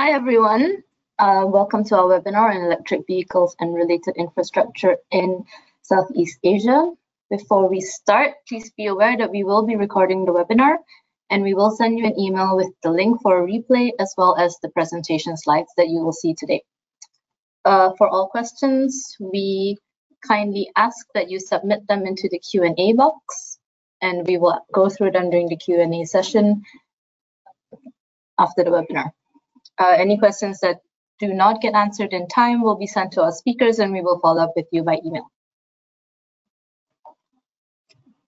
Hi everyone, welcome to our webinar on electric vehicles and related infrastructure in Southeast Asia. Before we start, please be aware that we will be recording the webinar and we will send you an email with the link for a replay as well as the presentation slides that you will see today. For all questions, we kindly ask that you submit them into the Q&A box and we will go through them during the Q&A session after the webinar. Any questions that do not get answered in time will be sent to our speakers and we will follow up with you by email.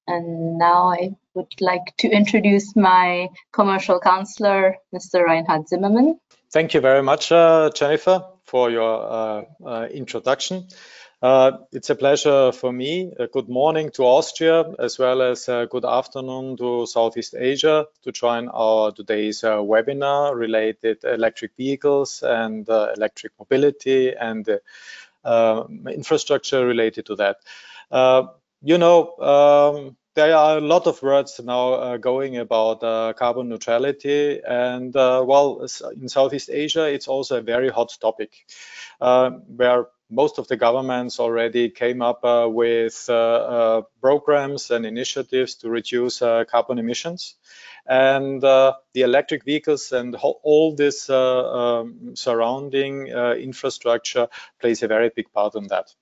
And now I would like to introduce my commercial counselor, Mr. Reinhard Zimmermann. Thank you very much, Jennifer, for your introduction. It's a pleasure for me. Good morning to Austria, as well as good afternoon to Southeast Asia, to join our today's webinar related electric vehicles and electric mobility and infrastructure related to that. There are a lot of words now going about carbon neutrality, and well, in Southeast Asia, it's also a very hot topic, where most of the governments already came up with programs and initiatives to reduce carbon emissions. And the electric vehicles and all this surrounding infrastructure plays a very big part in that.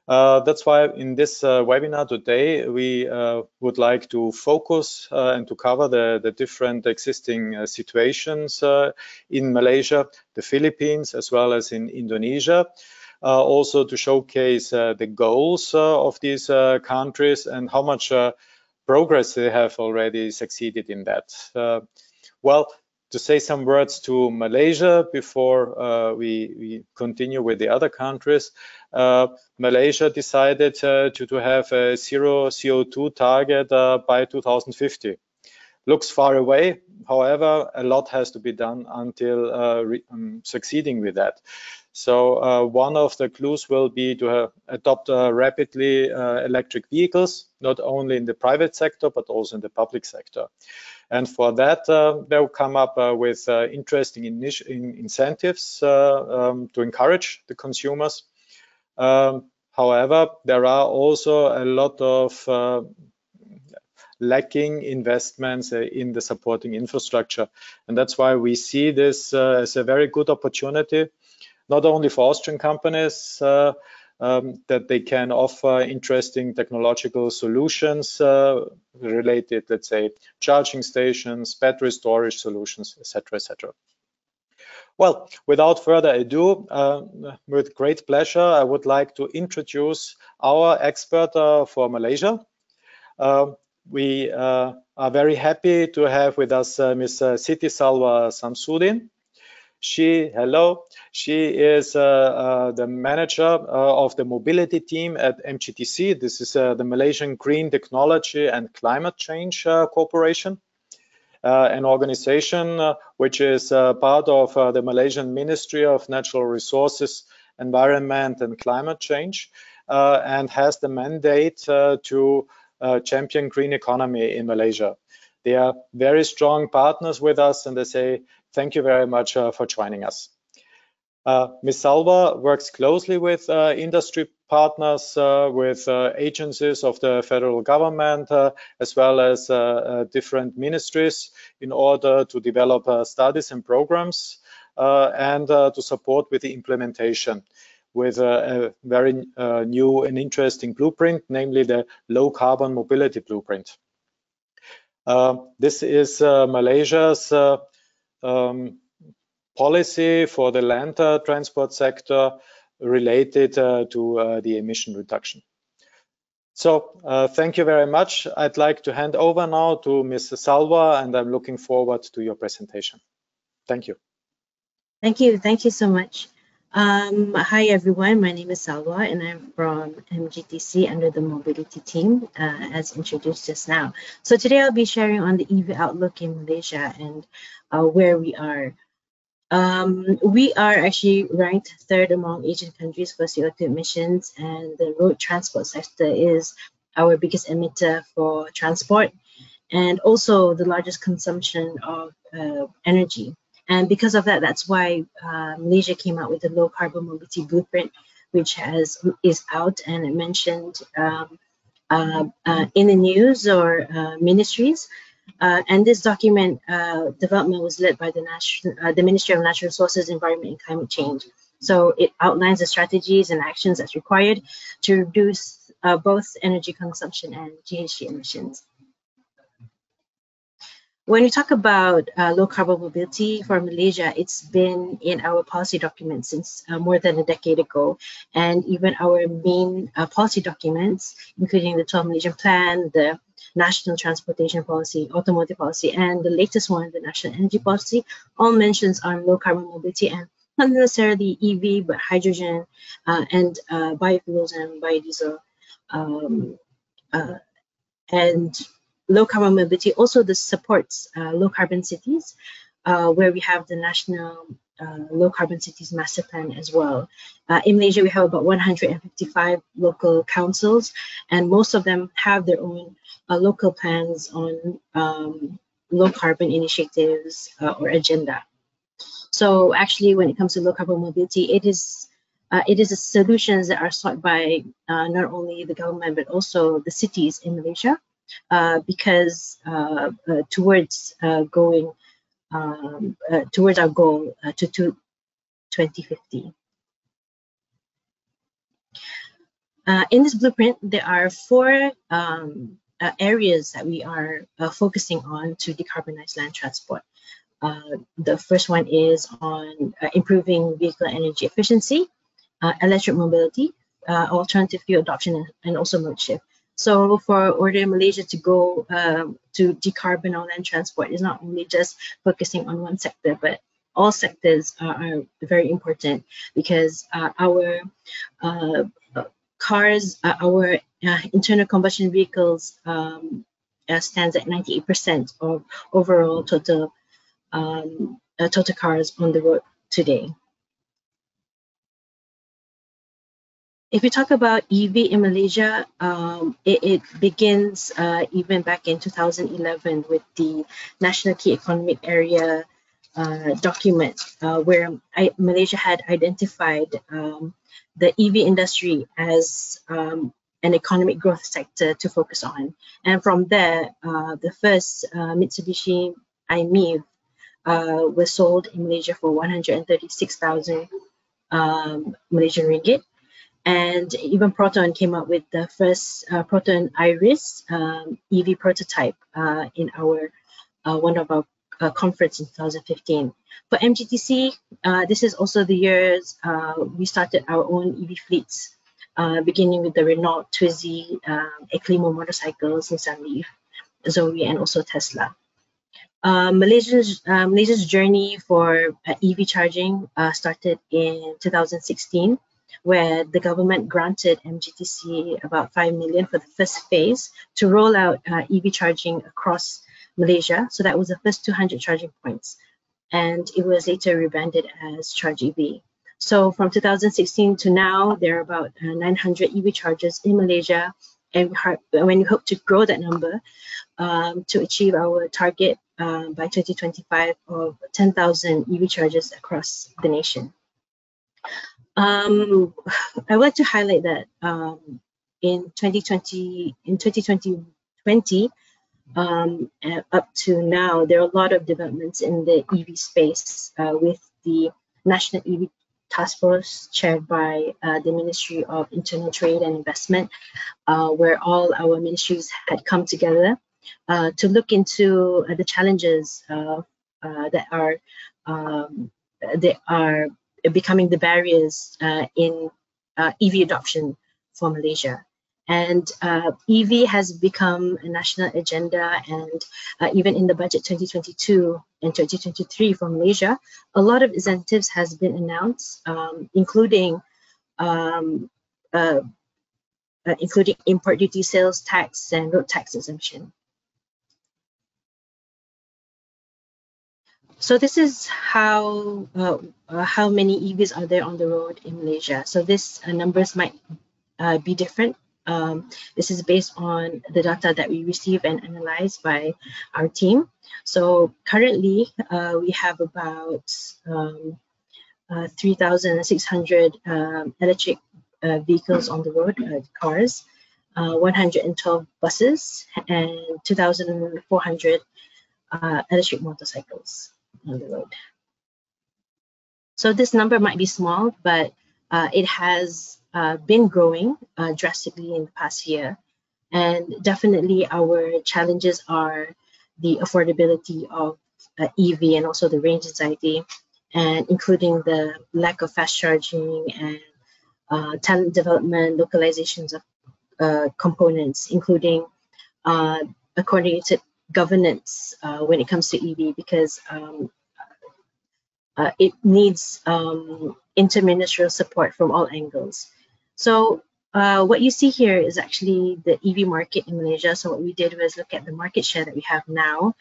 That's why in this webinar today, we would like to focus and to cover the different existing situations in Malaysia, the Philippines, as well as in Indonesia. Also to showcase the goals of these countries and how much progress they have already succeeded in that. Well, to say some words to Malaysia before we continue with the other countries, Malaysia decided to have a zero CO2 target by 2050. Looks far away, however, a lot has to be done until succeeding with that. So one of the clues will be to adopt rapidly electric vehicles, not only in the private sector, but also in the public sector. And for that, they'll come up with interesting incentives to encourage the consumers. However, there are also a lot of lacking investments in the supporting infrastructure. And that's why we see this as a very good opportunity, not only for Austrian companies, that they can offer interesting technological solutions related, let's say, charging stations, battery storage solutions, etc., etc. Well, without further ado, with great pleasure, I would like to introduce our expert for Malaysia. We are very happy to have with us Ms. Siti Salwa Samsudin. She is the manager of the mobility team at MGTC. This is the Malaysian Green Technology and Climate Change Corporation, an organization which is part of the Malaysian Ministry of Natural Resources, Environment and Climate Change, and has the mandate to champion green economy in Malaysia. They are very strong partners with us, and they say thank you very much for joining us. Ms. Salwa works closely with industry partners, with agencies of the federal government, as well as different ministries in order to develop studies and programs and to support with the implementation with a very new and interesting blueprint, namely the low carbon mobility blueprint. This is Malaysia's policy for the land transport sector related to the emission reduction. So thank you very much. I'd like to hand over now to Ms. Salwa, and I'm looking forward to your presentation. Thank you. Thank you so much. Hi everyone, my name is Salwa and I'm from MGTC under the mobility team, as introduced just now. So today I'll be sharing on the EV outlook in Malaysia and where we are. We are actually ranked third among Asian countries for CO2 emissions, and the road transport sector is our biggest emitter for transport and also the largest consumption of energy. And because of that, that's why Malaysia came out with the low carbon mobility blueprint, which is out and mentioned in the news or ministries. And this document development was led by the Ministry of Natural Resources, Environment and Climate Change. So it outlines the strategies and actions that's required to reduce both energy consumption and GHG emissions. When we talk about low carbon mobility for Malaysia, it's been in our policy documents since more than a decade ago. And even our main policy documents, including the 12 Malaysian Plan, the National Transportation Policy, Automotive Policy, and the latest one, the National Energy Policy, all mentions on low carbon mobility, and not necessarily EV, but hydrogen and biofuels and biodiesel. And low carbon mobility also supports low carbon cities, where we have the National Low Carbon Cities Master Plan as well. In Malaysia, we have about 155 local councils, and most of them have their own local plans on low carbon initiatives or agenda. So actually, when it comes to low carbon mobility, it is the solutions that are sought by not only the government but also the cities in Malaysia, because towards going towards our goal to 2050. In this blueprint, there are 4 areas that we are focusing on to decarbonize land transport. The first one is on improving vehicle energy efficiency, electric mobility, alternative fuel adoption, and also mode shift. So for order Malaysia to go to decarbon our land transport is not only just focusing on one sector, but all sectors are very important, because our cars, our internal combustion vehicles stands at 98% of overall total cars on the road today. If we talk about EV in Malaysia, it begins even back in 2011 with the National Key Economic Area document, where Malaysia had identified the EV industry as an economic growth sector to focus on. And from there, the first Mitsubishi i-MiEV was sold in Malaysia for 136,000 Malaysian ringgit. And even Proton came up with the first Proton Iris EV prototype in our one of our conference in 2015. For MGTC, this is also the years we started our own EV fleets, beginning with the Renault Twizy, Eclimo motorcycles, Nissan Leaf, Zoe, and also Tesla. Malaysia's journey for EV charging started in 2016, where the government granted MGTC about 5 million for the first phase to roll out EV charging across Malaysia. So that was the first 200 charging points, and it was later rebranded as Charge EV. So from 2016 to now, there are about 900 EV chargers in Malaysia, and we hope to grow that number to achieve our target by 2025 of 10,000 EV chargers across the nation. I would like to highlight that in 2020, up to now, there are a lot of developments in the EV space with the National EV Task Force chaired by the Ministry of Internal Trade and Investment, where all our ministries had come together to look into the challenges that are becoming the barriers in EV adoption for Malaysia. And EV has become a national agenda, and even in the budget 2022 and 2023 for Malaysia, a lot of incentives has been announced, including import duty, sales tax, and road tax exemption. So this is how many EVs are there on the road in Malaysia. So these numbers might be different This is based on the data that we receive and analyzed by our team. So currently, we have about 3,600 electric vehicles on the road, cars, 112 buses, and 2,400 electric motorcycles on the road. So this number might be small, but it has been growing drastically in the past year. And definitely our challenges are the affordability of EV and also the range anxiety, and including the lack of fast charging and talent development, localizations of components, including a coordinated governance when it comes to EV, because it needs interministerial support from all angles. So what you see here is actually the EV market in Malaysia. So what we did was look at the market share that we have now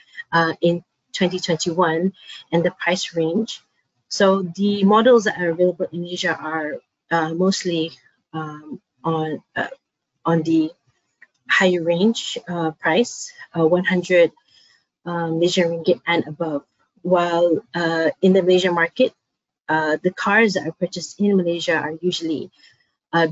in 2021 and the price range. So the models that are available in Malaysia are mostly on the higher range price, 100 Malaysian ringgit and above. While in the Malaysia market, the cars that are purchased in Malaysia are usually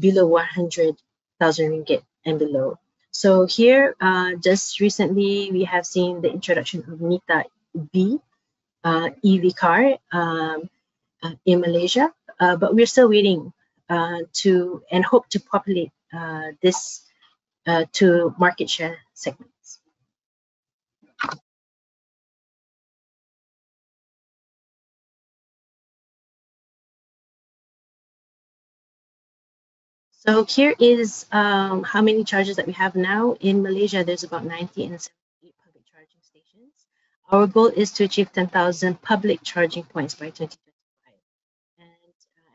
below 100,000 ringgit and below. So here, just recently, we have seen the introduction of Nita B EV car in Malaysia, but we're still waiting to and hope to populate this to market share segments. So here is how many chargers that we have now. In Malaysia, there's about 90 and 78 public charging stations. Our goal is to achieve 10,000 public charging points by 2025. And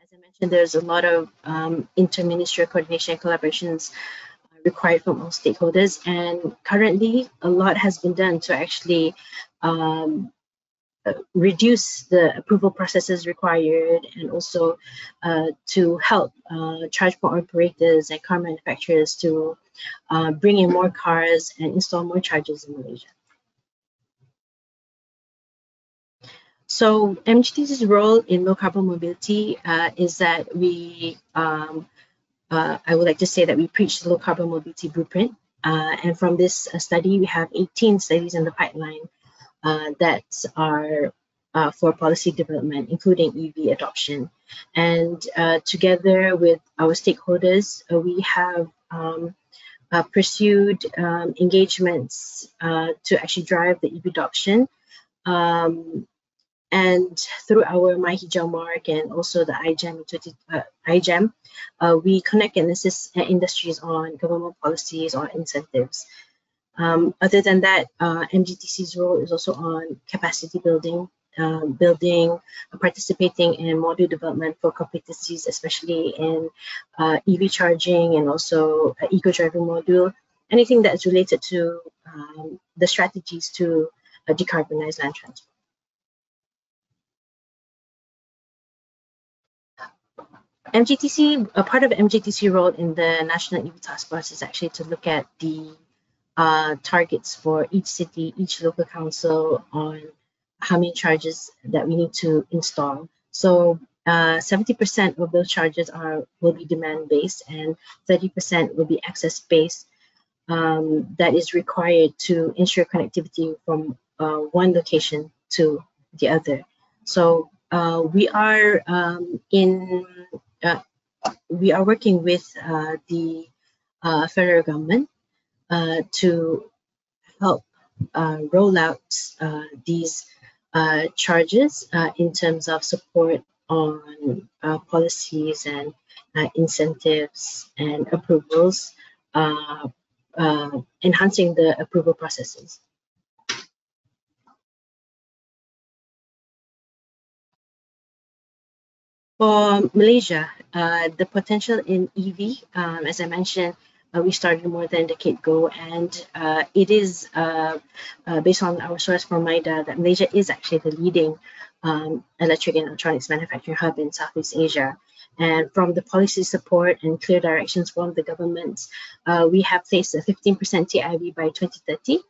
as I mentioned, there's a lot of interministerial coordination and collaborations required from all stakeholders. And currently, a lot has been done to actually reduce the approval processes required, and also to help charge point operators and car manufacturers to bring in more cars and install more chargers in Malaysia. So MGTC's role in low carbon mobility is that we, I would like to say that we preach the low carbon mobility blueprint. And from this study, we have 18 studies in the pipeline that are for policy development, including EV adoption. And together with our stakeholders, we have pursued engagements to actually drive the EV adoption. And through our My Hijau Mark and also the iGEM, we connect and assist industries on government policies or incentives. Other than that, MGTC's role is also on capacity building, participating in module development for competencies, especially in EV charging and also eco-driving module, anything that is related to the strategies to decarbonize land transport. MGTC, a part of MGTC role in the National EV Task Force is actually to look at the targets for each city, each local council on how many chargers that we need to install. So 70% of those chargers will be demand-based, and 30% will be access-based. That is required to ensure connectivity from one location to the other. So we are working with the federal government to help roll out these charges in terms of support on policies and incentives and approvals, enhancing the approval processes. For Malaysia, the potential in EV, as I mentioned, we started more than a decade ago, and it is based on our source from MIDA that Malaysia is actually the leading electric and electronics manufacturing hub in Southeast Asia. And from the policy support and clear directions from the government, we have placed a 15% TIV by 2030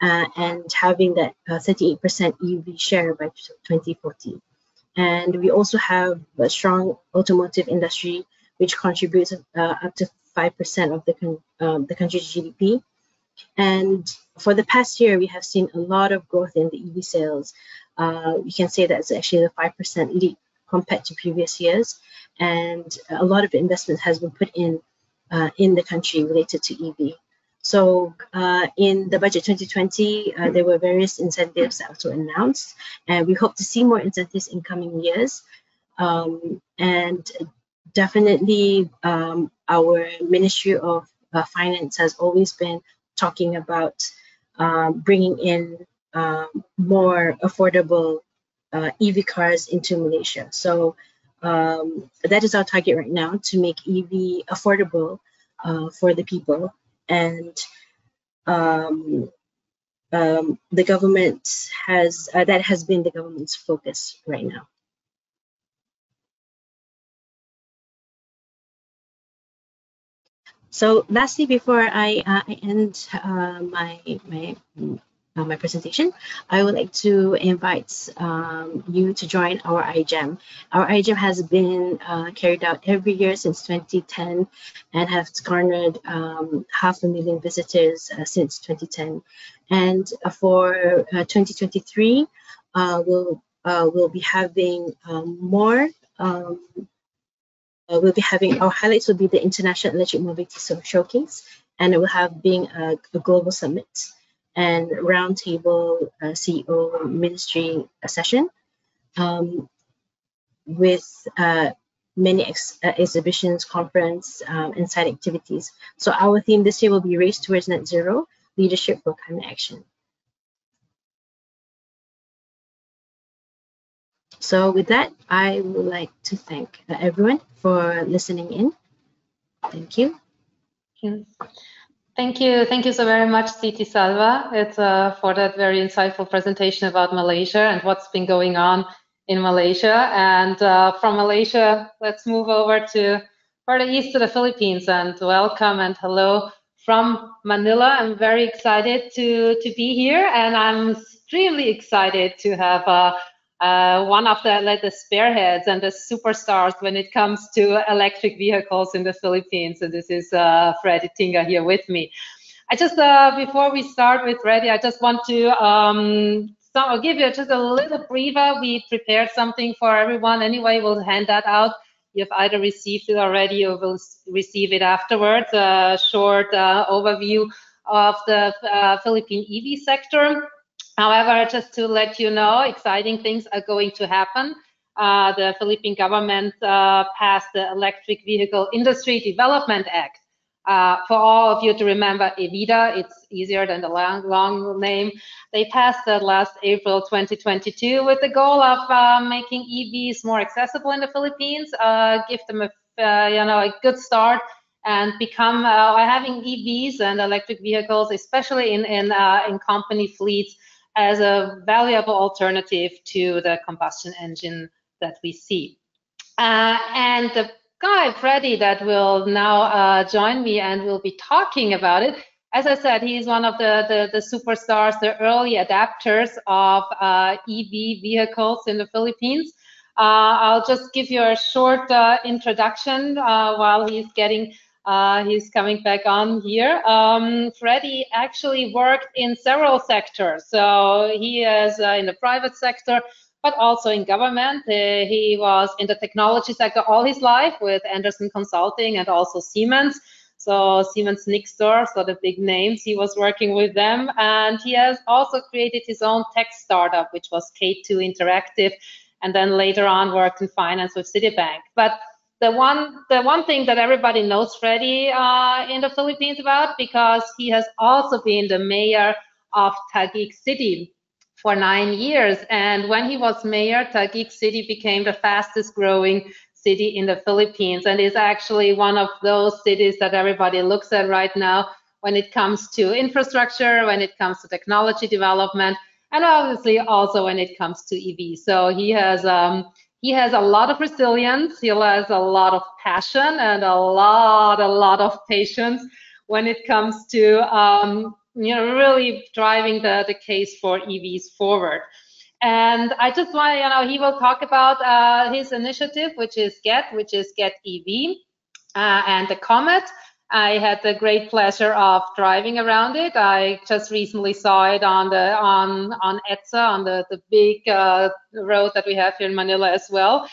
and having that 38% EV share by 2040. And we also have a strong automotive industry, which contributes up to 5% of the country's GDP. And for the past year, we have seen a lot of growth in the EV sales. We can say that it's actually a 5% leap compared to previous years. And a lot of investment has been put in the country related to EV. So in the budget 2020, there were various incentives that also announced, and we hope to see more incentives in coming years. And definitely our Ministry of Finance has always been talking about bringing in more affordable EV cars into Malaysia. So that is our target right now, to make EV affordable for the people. And the government has, that has been the government's focus right now. So lastly, before I end my presentation, I would like to invite you to join our iGEM. Our iGEM has been carried out every year since 2010 and has garnered 500,000 visitors since 2010. And for 2023, we'll be having more. We'll be having, our highlights will be the International Electric Mobility Showcase, and it will have being a global summit and roundtable CEO ministry session with many exhibitions, conference, and side activities. So our theme this year will be Race Towards Net Zero, Leadership for Climate Action. So with that, I would like to thank everyone for listening in. Thank you. Thank you so very much, Siti Salwa, for that very insightful presentation about Malaysia and what's been going on in Malaysia. And from Malaysia, let's move over to further east to the Philippines, and welcome and hello from Manila. I'm very excited to be here, and I'm extremely excited to have one of the spearheads and the superstars when it comes to electric vehicles in the Philippines. And this is Freddy Tinga here with me. I just, before we start with Freddy, I just want to I'll give you just a little briefer. We prepared something for everyone anyway. We'll hand that out. You've either received it already or will receive it afterwards. A short overview of the Philippine EV sector. However, just to let you know, exciting things are going to happen. The Philippine government passed the Electric Vehicle Industry Development Act. For all of you to remember, EVIDA, it's easier than the long name. They passed that last April 2022 with the goal of making EVs more accessible in the Philippines, give them a good start, and become having EVs and electric vehicles, especially in company fleets, as a valuable alternative to the combustion engine that we see. And the guy, Freddy, that will now join me and will be talking about it, as I said, he is one of the superstars, the early adapters of EV vehicles in the Philippines. I'll just give you a short introduction while he's getting he's coming back on here. Freddy actually worked in several sectors. So he is in the private sector, but also in government. He was in the technology sector all his life with Anderson Consulting and also Siemens. So Siemens next door, so the big names, he was working with them. And he has also created his own tech startup, which was K2 Interactive, and then later on worked in finance with Citibank. But the one thing that everybody knows Freddy in the Philippines about, because he has also been the mayor of Taguig City for 9 years. And when he was mayor, Taguig City became the fastest growing city in the Philippines, and is actually one of those cities that everybody looks at right now when it comes to infrastructure, when it comes to technology development, and obviously also when it comes to EV. So he has He has a lot of resilience, he has a lot of passion, and a lot of patience when it comes to really driving the case for EVs forward. And I just want he will talk about his initiative, which is Get EV, and the Comet. I had the great pleasure of driving around it. I just recently saw it on ETSA, on the big road that we have here in Manila as well.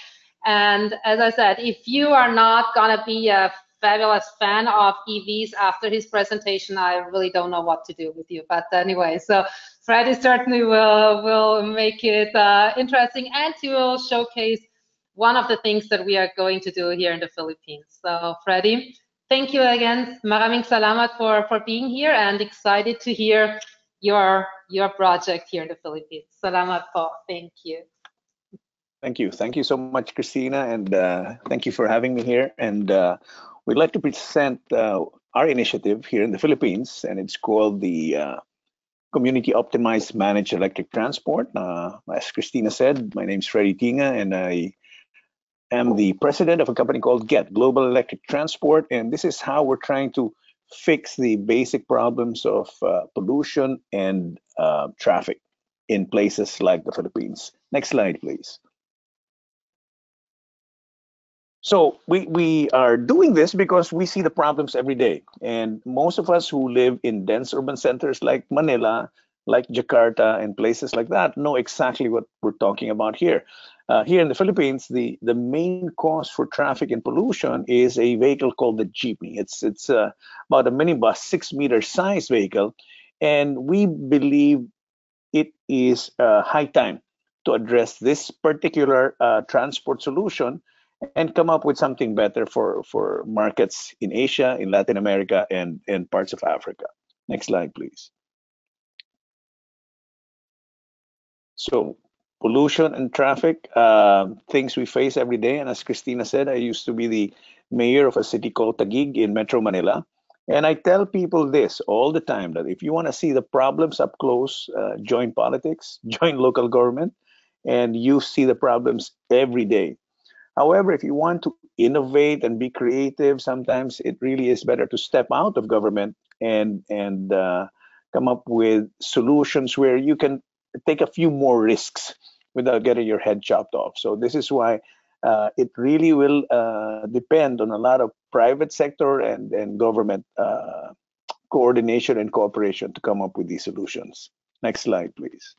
And as I said, if you are not gonna be a fabulous fan of EVs after his presentation, I really don't know what to do with you. But anyway, so Freddy certainly will make it interesting, and he will showcase one of the things that we are going to do here in the Philippines. So Freddy, thank you again. Maraming salamat for being here, and excited to hear your project here in the Philippines. Salamat po. Thank you. Thank you. Thank you so much, Christina, and thank you for having me here. And we'd like to present our initiative here in the Philippines, and it's called the Community Optimized Managed Electric Transport. As Christina said, my name's Freddy Tinga, and I am the president of a company called Get, Global Electric Transport, and this is how we're trying to fix the basic problems of pollution and traffic in places like the Philippines. Next slide, please. So we are doing this because we see the problems every day, and most of us who live in dense urban centers like Manila, like Jakarta, and places like that know exactly what we're talking about here. Here in the Philippines, the main cause for traffic and pollution is a vehicle called the jeepney. It's about a minibus, 6-meter size vehicle, and we believe it is high time to address this particular transport solution and come up with something better for markets in Asia, in Latin America, and parts of Africa. Next slide, please. So pollution and traffic, things we face every day. And as Christina said, I used to be the mayor of a city called Taguig in Metro Manila. And I tell people this all the time, that if you want to see the problems up close, join politics, join local government, and you see the problems every day. However, if you want to innovate and be creative, sometimes it really is better to step out of government and come up with solutions where you can take a few more risks without getting your head chopped off. So this is why it really will depend on a lot of private sector and government coordination and cooperation to come up with these solutions. Next slide, please.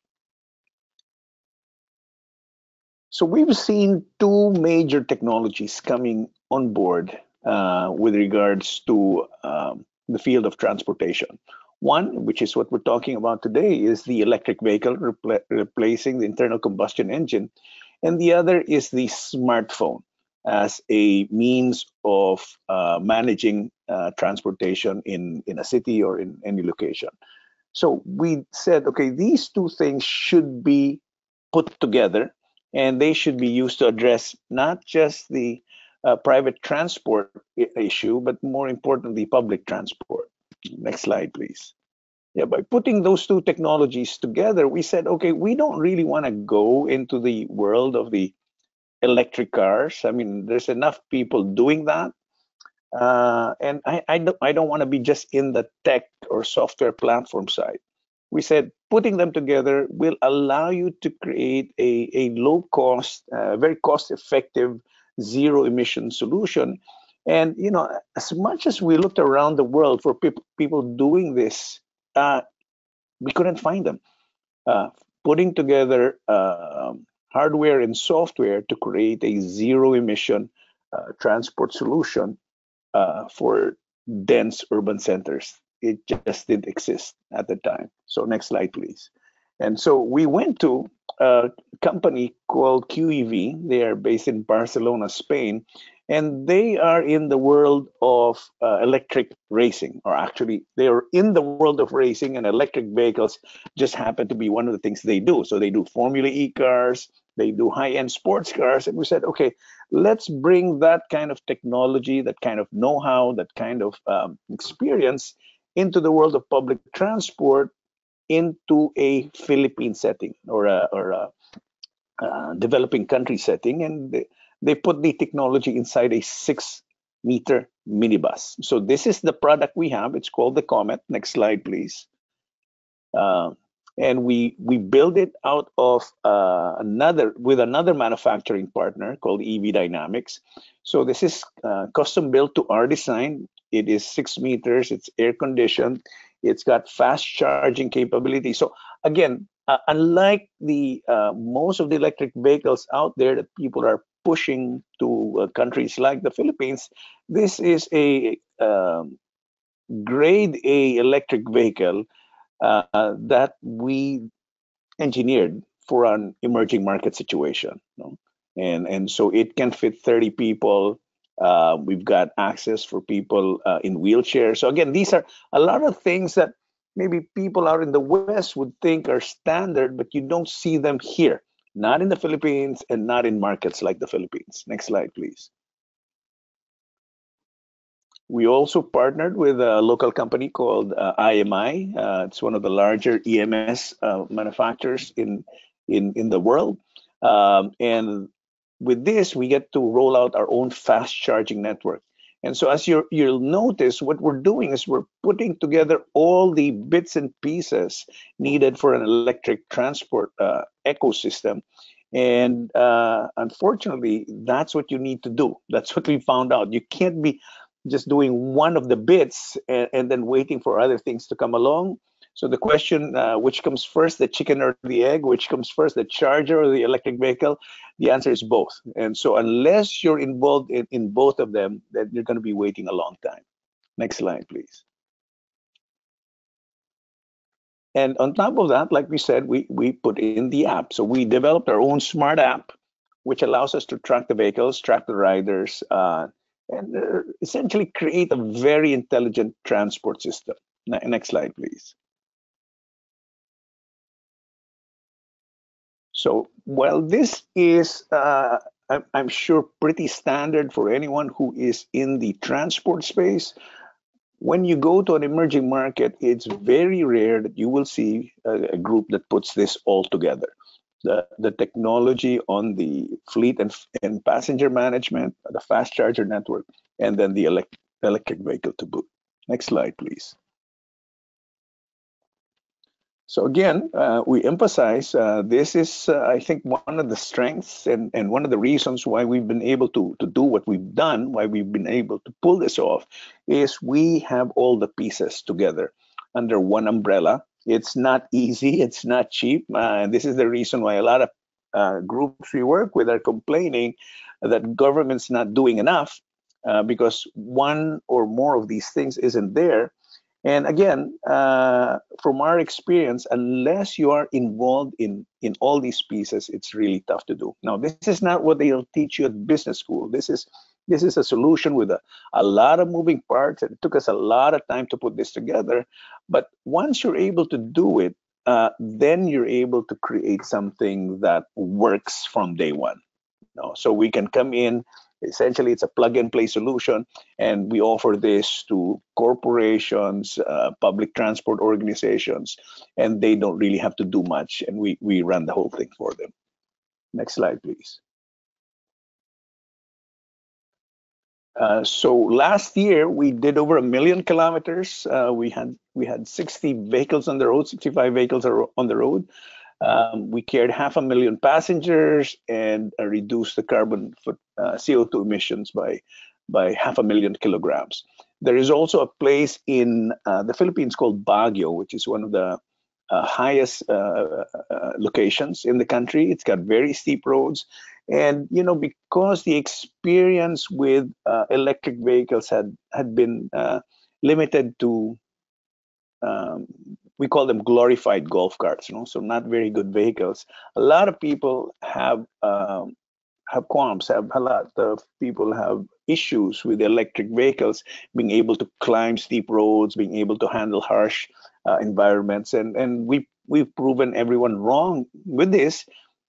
So we've seen two major technologies coming on board with regards to the field of transportation. One, which is what we're talking about today, is the electric vehicle replacing the internal combustion engine. And the other is the smartphone as a means of managing transportation in a city or in any location. So we said, okay, these two things should be put together, and they should be used to address not just the private transport issue, but more importantly, public transport. Next slide, please. Yeah, by putting those two technologies together, we said, okay, we don't really want to go into the world of the electric cars. I mean, there's enough people doing that. And I don't want to be just in the tech or software platform side. We said putting them together will allow you to create a low cost, very cost effective, zero emission solution. And, you know, as much as we looked around the world for people doing this, we couldn't find them. Putting together hardware and software to create a zero emission transport solution for dense urban centers, it just didn't exist at the time. So next slide, please. And so we went to a company called QEV. They are based in Barcelona, Spain, and they are in the world of electric racing, or actually they are in the world of racing, and electric vehicles just happen to be one of the things they do. So they do Formula E cars, they do high-end sports cars, and we said, okay, let's bring that kind of technology, that kind of know-how, that kind of experience into the world of public transport, into a Philippine setting, or a developing country setting, and they put the technology inside a 6-meter minibus. So this is the product we have. It's called the Comet. Next slide, please. And we build it out of another manufacturing partner called EV Dynamics. So this is custom built to our design. It is 6 meters. It's air conditioned. It's got fast charging capability. So again, unlike the most of the electric vehicles out there that people are pushing to countries like the Philippines, this is a grade A electric vehicle that we engineered for an emerging market situation. And so it can fit 30 people. We've got access for people in wheelchairs. So again, these are a lot of things that maybe people out in the West would think are standard, but you don't see them here, not in the Philippines and not in markets like the Philippines. Next slide, please. We also partnered with a local company called IMI. It's one of the larger EMS manufacturers in the world. And with this, we get to roll out our own fast charging network. And so as you'll notice, what we're doing is we're putting together all the bits and pieces needed for an electric transport ecosystem. And unfortunately, that's what you need to do. That's what we found out. You can't be just doing one of the bits and then waiting for other things to come along. So the question, which comes first, the chicken or the egg? Which comes first, the charger or the electric vehicle? The answer is both. And so unless you're involved in both of them, then you're going to be waiting a long time. Next slide, please. And on top of that, like we said, we put in the app. So we developed our own smart app, which allows us to track the vehicles, track the riders, and essentially create a very intelligent transport system. Next slide, please. So, well, this is, I'm sure, pretty standard for anyone who is in the transport space. When you go to an emerging market, it's very rare that you will see a group that puts this all together. The technology on the fleet and passenger management, the fast charger network, and then the electric vehicle to boot. Next slide, please. So again, we emphasize this is, I think, one of the strengths and one of the reasons why we've been able to do what we've done, why we've been able to pull this off, is we have all the pieces together under one umbrella. It's not easy, it's not cheap, and this is the reason why a lot of groups we work with are complaining that government's not doing enough because one or more of these things isn't there. And again, from our experience, unless you are involved in all these pieces, it's really tough to do. Now, this is not what they'll teach you at business school. This is a solution with a lot of moving parts. It took us a lot of time to put this together. But once you're able to do it, then you're able to create something that works from day one. So we can come in. Essentially, it's a plug-and-play solution, and we offer this to corporations, public transport organizations, and they don't really have to do much, and we run the whole thing for them. Next slide, please. So last year, we did over 1 million kilometers. We had 60 vehicles on the road, 65 vehicles on the road. We carried 500,000 passengers and reduced the carbon CO2 emissions by 500,000 kilograms. There is also a place in the Philippines called Baguio, which is one of the highest locations in the country. It's got very steep roads. And, because the experience with electric vehicles had been limited to we call them glorified golf carts, so not very good vehicles. A lot of people have qualms. A lot of people have issues with electric vehicles being able to climb steep roads, being able to handle harsh environments, and we've proven everyone wrong with this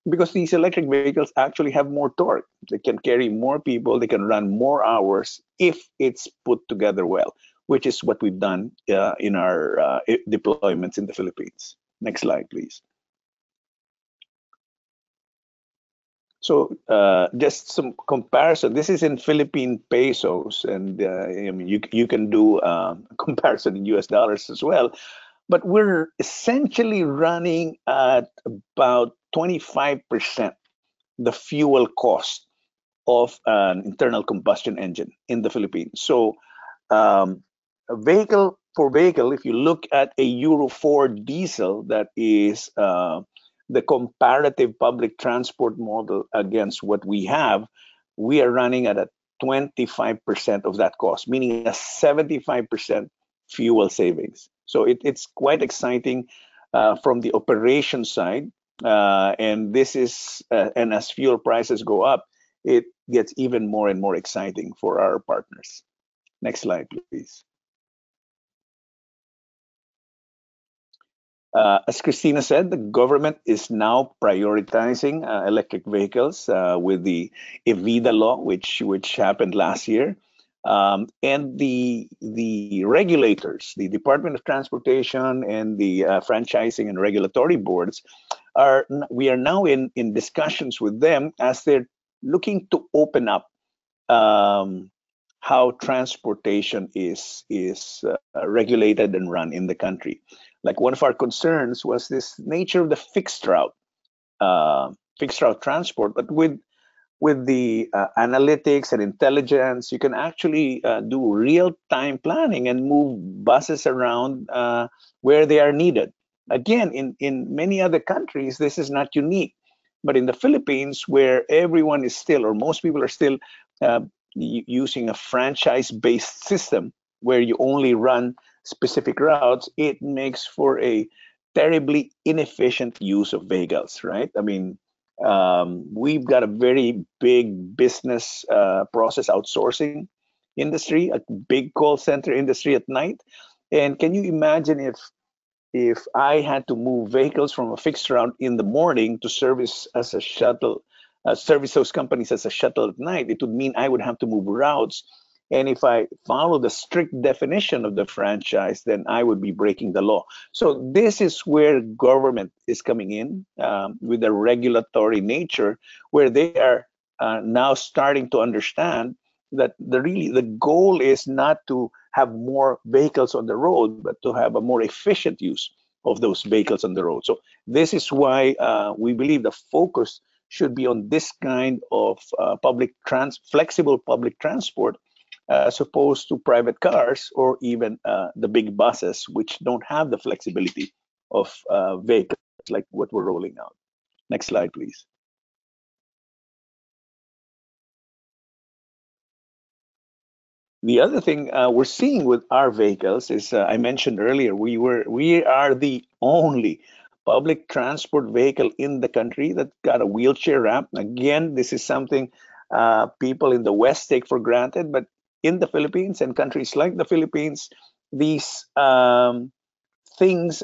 because these electric vehicles actually have more torque. They can carry more people. They can run more hours if it's put together well, which is what we've done in our deployments in the Philippines. Next slide, please. So just some comparison. This is in Philippine pesos, and I mean you can do comparison in US dollars as well. But we're essentially running at about 25% the fuel cost of an internal combustion engine in the Philippines. So a vehicle for vehicle, if you look at a Euro 4 diesel that is the comparative public transport model against what we have, we are running at a 25% of that cost, meaning a 75% fuel savings. So it's quite exciting from the operation side. And this is, and as fuel prices go up, it gets even more and more exciting for our partners. Next slide, please. As Christina said, the government is now prioritizing electric vehicles with the EVIDA law, which happened last year. And the regulators, the Department of Transportation and the franchising and regulatory boards, we are now in discussions with them as they're looking to open up how transportation is regulated and run in the country. Like one of our concerns was this nature of the fixed route transport, but with the analytics and intelligence, you can actually do real-time planning and move buses around where they are needed. Again, in many other countries, this is not unique. But in the Philippines, where everyone is still, or most people are still using a franchise-based system where you only run specific routes, it makes for a terribly inefficient use of vehicles, right? I mean, we've got a very big business process outsourcing industry, a big call center industry at night. And can you imagine if I had to move vehicles from a fixed route in the morning to service as a shuttle, service those companies as a shuttle at night? It would mean I would have to move routes. And if I follow the strict definition of the franchise, then I would be breaking the law. So this is where government is coming in with a regulatory nature, where they are now starting to understand that the goal is not to have more vehicles on the road, but to have a more efficient use of those vehicles on the road. So this is why we believe the focus should be on this kind of flexible public transport, as opposed to private cars or even the big buses, which don't have the flexibility of vehicles like what we're rolling out. Next slide, please. The other thing we're seeing with our vehicles is, I mentioned earlier, we are the only public transport vehicle in the country that got a wheelchair ramp. Again, this is something people in the West take for granted, but in the Philippines and countries like the Philippines, these things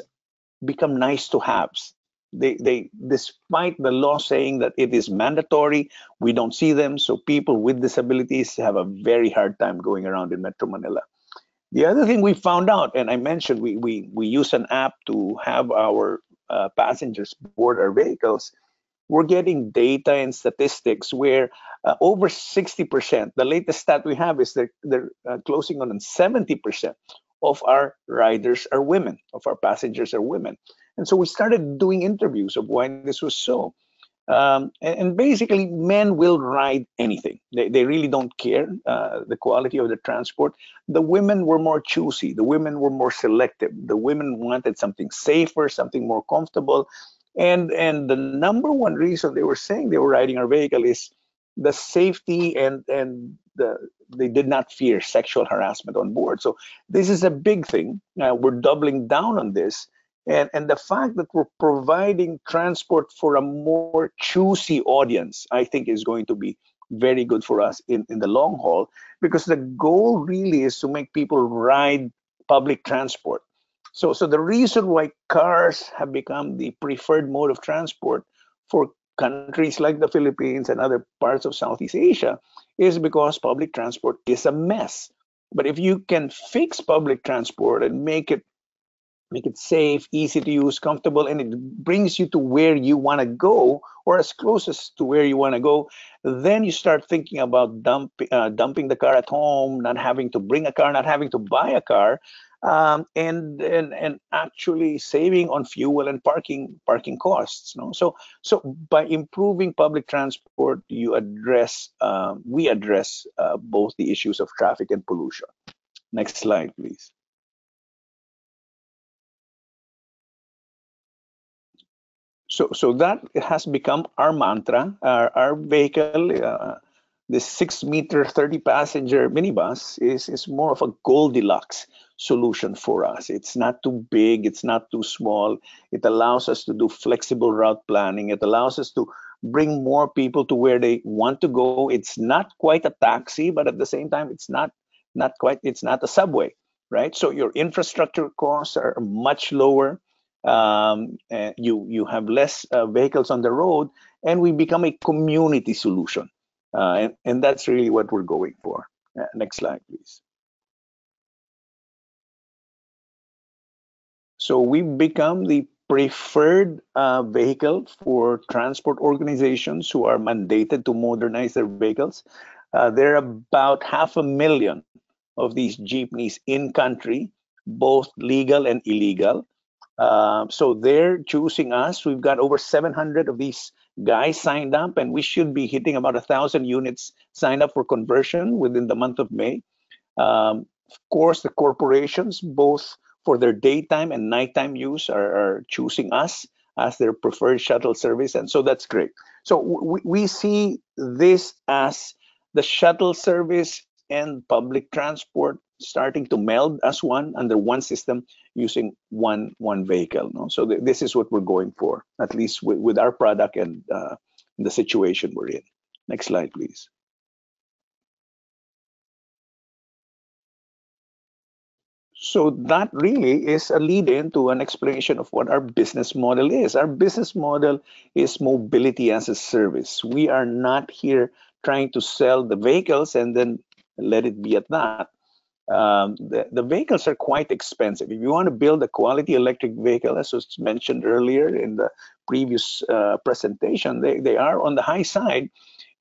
become nice to haves. They despite the law saying that it is mandatory, we don't see them. So people with disabilities have a very hard time going around in Metro Manila. The other thing we found out, and I mentioned, we use an app to have our passengers board our vehicles. We're getting data and statistics where over 60%, the latest stat we have is they're closing on 70% of our riders are women, of our passengers are women. And so we started doing interviews of why this was so. And basically, men will ride anything. They really don't care the quality of the transport. The women were more choosy. The women were more selective. The women wanted something safer, something more comfortable. And the number one reason they were saying they were riding our vehicle is the safety and they did not fear sexual harassment on board. So this is a big thing. We're doubling down on this. And the fact that we're providing transport for a more choosy audience, I think is going to be very good for us in the long haul, because the goal really is to make people ride public transport. So the reason why cars have become the preferred mode of transport for countries like the Philippines and other parts of Southeast Asia is because public transport is a mess. But if you can fix public transport and make it make it safe, easy to use, comfortable, and it brings you to where you want to go or as closest to where you want to go. Then you start thinking about dumping the car at home, not having to bring a car, not having to buy a car, and actually saving on fuel and parking costs. No? So by improving public transport, we address both the issues of traffic and pollution. Next slide, please. So that has become our mantra. Our vehicle, the 6-meter, 30-passenger minibus, is more of a Goldilocks solution for us. It's not too big, it's not too small. It allows us to do flexible route planning. It allows us to bring more people to where they want to go. It's not quite a taxi, but at the same time, it's not a subway, right? So your infrastructure costs are much lower. You have less vehicles on the road, and we become a community solution. And that's really what we're going for. Next slide, please. So we've become the preferred vehicle for transport organizations who are mandated to modernize their vehicles. There are about 500,000 of these jeepneys in country, both legal and illegal. So they're choosing us. We've got over 700 of these guys signed up, and we should be hitting about 1,000 units signed up for conversion within the month of May. Of course, the corporations, both for their daytime and nighttime use, are choosing us as their preferred shuttle service, and so that's great. So we see this as the shuttle service and public transport starting to meld as one under one system using one vehicle. No? So this is what we're going for, at least with our product and the situation we're in. Next slide, please. So that really is a lead-in to an explanation of what our business model is. Our business model is mobility as a service. We are not here trying to sell the vehicles and then let it be at that. The vehicles are quite expensive. If you want to build a quality electric vehicle, as was mentioned earlier in the previous presentation, they are on the high side.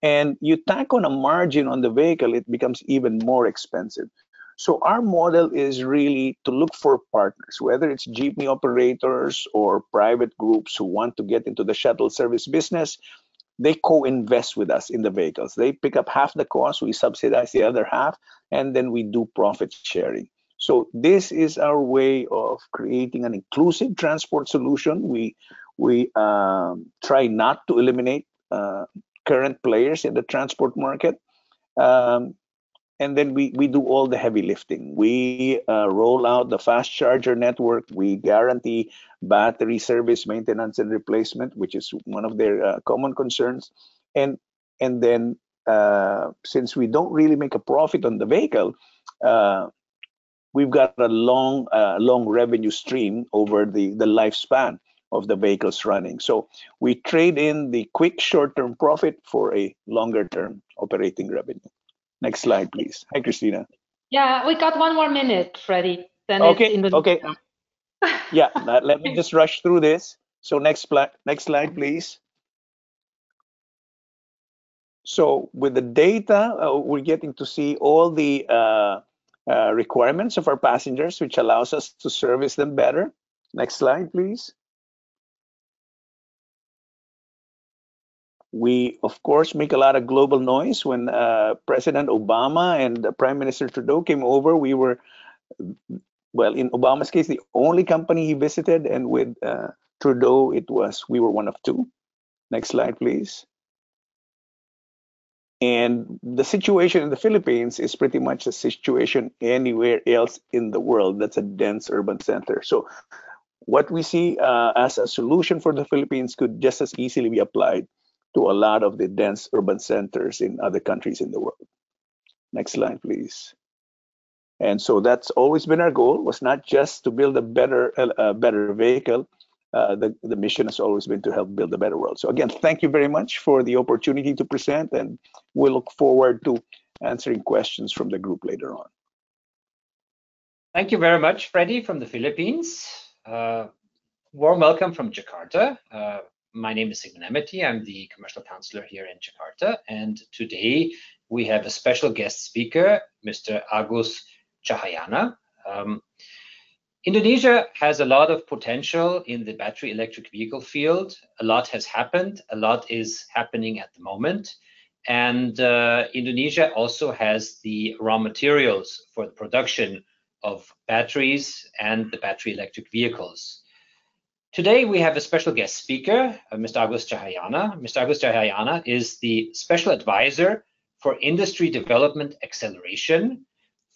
And you tack on a margin on the vehicle, it becomes even more expensive. So our model is really to look for partners, whether it's jeepney operators or private groups who want to get into the shuttle service business. They co-invest with us in the vehicles. They pick up half the cost, we subsidize the other half, and then we do profit sharing. So this is our way of creating an inclusive transport solution. We try not to eliminate current players in the transport market. And then we do all the heavy lifting. We roll out the fast charger network. We guarantee battery service, maintenance, and replacement, which is one of their common concerns. And then since we don't really make a profit on the vehicle, we've got a long revenue stream over the lifespan of the vehicles running. So we trade in the quick short-term profit for a longer-term operating revenue. Next slide, please. Hi, Christina. Yeah, we got 1 more minute, Freddie. Then okay, it's Indonesia. Okay. Yeah, let me just rush through this. So next slide, please. So with the data, we're getting to see all the requirements of our passengers, which allows us to service them better. Next slide, please. We, of course, make a lot of global noise. When President Obama and Prime Minister Trudeau came over, we were, well, in Obama's case, the only company he visited, and with Trudeau, we were one of two. Next slide, please. And the situation in the Philippines is pretty much the situation anywhere else in the world that's a dense urban center. So what we see as a solution for the Philippines could just as easily be applied to a lot of the dense urban centers in other countries in the world. Next slide, please. And so that's always been our goal, was not just to build a better vehicle. The mission has always been to help build a better world. So again, thank you very much for the opportunity to present, and we'll look forward to answering questions from the group later on. Thank you very much, Freddie from the Philippines. Warm welcome from Jakarta. My name is Sigmund Amity. I'm the commercial counselor here in Jakarta. And today we have a special guest speaker, Mr. Agus Chahayana. Indonesia has a lot of potential in the battery electric vehicle field. A lot has happened. A lot is happening at the moment. And Indonesia also has the raw materials for the production of batteries and the battery electric vehicles. Today we have a special guest speaker, Mr. Agus Chahayana. Mr. Agus Chahayana is the special advisor for industry development acceleration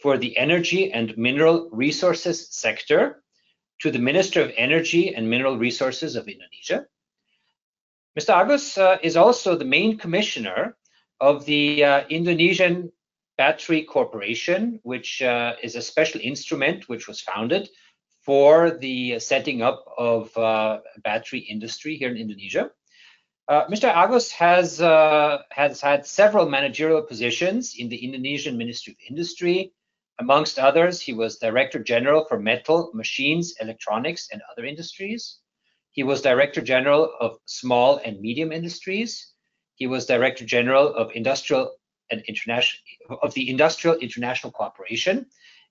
for the energy and mineral resources sector to the Minister of Energy and Mineral Resources of Indonesia. Mr. Agus is also the main commissioner of the Indonesian Battery Corporation, which is a special instrument which was founded for the setting up of battery industry here in Indonesia. Mr. Agus has had several managerial positions in the Indonesian Ministry of Industry. Amongst others, he was Director General for Metal, Machines, Electronics, and Other Industries. He was Director General of Small and Medium Industries. He was Director General of the Industrial International Cooperation,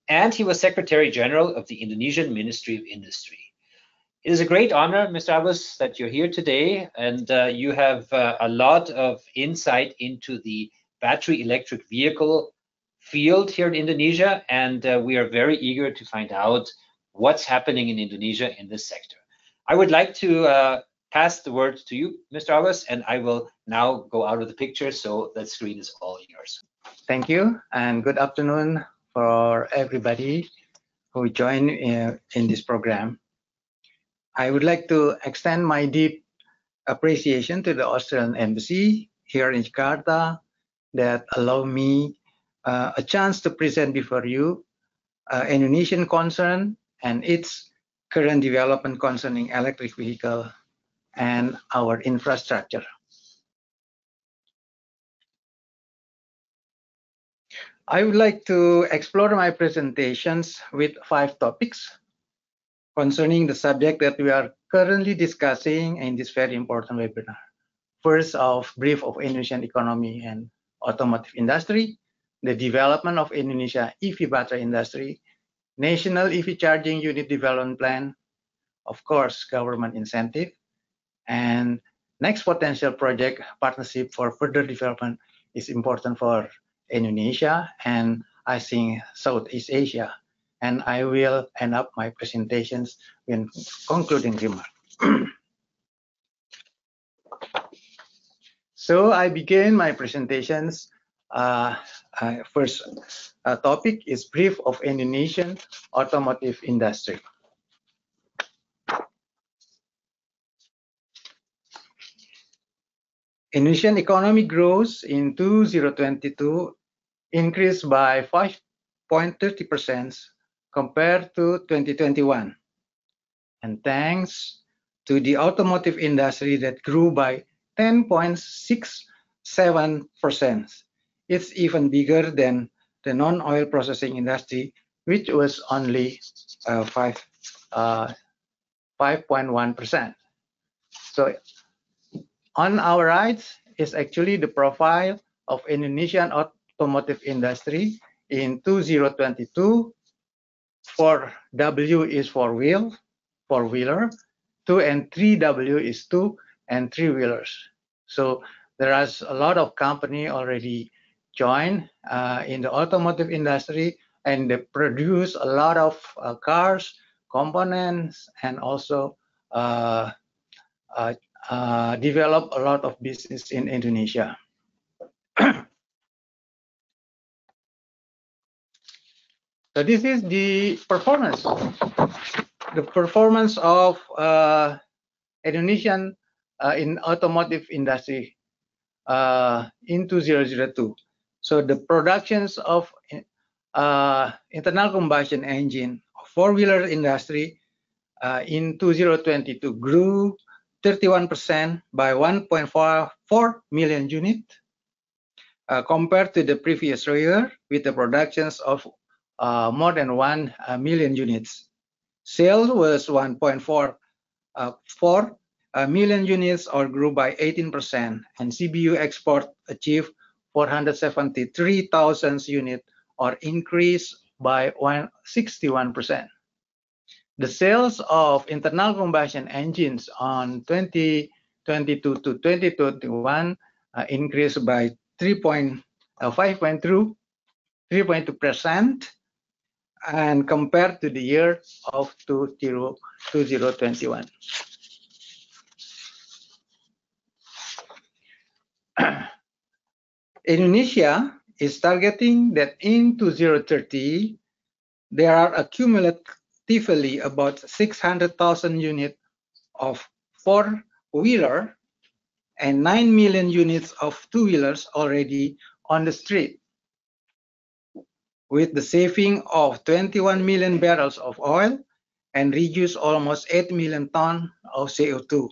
and he was Secretary General of the Indonesian Ministry of Industry. It is a great honor, Mr. Agus, that you're here today, and you have a lot of insight into the battery electric vehicle field here in Indonesia, and we are very eager to find out what's happening in Indonesia in this sector. I would like to pass the word to you, Mr. Agus, and I will now go out of the picture, so the screen is all yours. Thank you, and good afternoon for everybody who joined in this program. I would like to extend my deep appreciation to the Australian Embassy here in Jakarta that allow me a chance to present before you Indonesian concern and its current development concerning electric vehicle and our infrastructure. I would like to explore my presentations with 5 topics concerning the subject that we are currently discussing in this very important webinar. First, brief of Indonesian economy and automotive industry, the development of Indonesia EV battery industry, national EV charging unit development plan, of course, government incentive, and next potential project partnership for further development is important for Indonesia and I think Southeast Asia. And I will end up my presentations with concluding remarks. So I begin my presentations. First topic is brief of Indonesian automotive industry. Indonesian economic growth in 2022 increased by 5.30% compared to 2021. And thanks to the automotive industry that grew by 10.67%, it's even bigger than the non-oil processing industry, which was only 5.1%. So on our right is actually the profile of Indonesian automotive industry in 2022. 4W is four-wheeler, 2 and 3W is 2 and 3-wheelers. So there is a lot of company already joined in the automotive industry, and they produce a lot of cars, components, and also develop a lot of business in Indonesia. So this is the performance of Indonesian in automotive industry in 2002. So the productions of internal combustion engine four-wheeler industry in 2022 grew 31% by 1.44 million units compared to the previous year with the productions of more than 1 million units. Sales was 1.44 million units, or grew by 18%, and CBU export achieved 473,000 units, or increased by 61%. The sales of internal combustion engines on 2022 to 2021 increased by 3.2%, and compared to the year of 2021. Indonesia is targeting that in 2030, there are accumulatively about 600,000 units of four-wheeler and 9 million units of two-wheelers already on the street, with the saving of 21 million barrels of oil and reduce almost 8 million tons of CO2.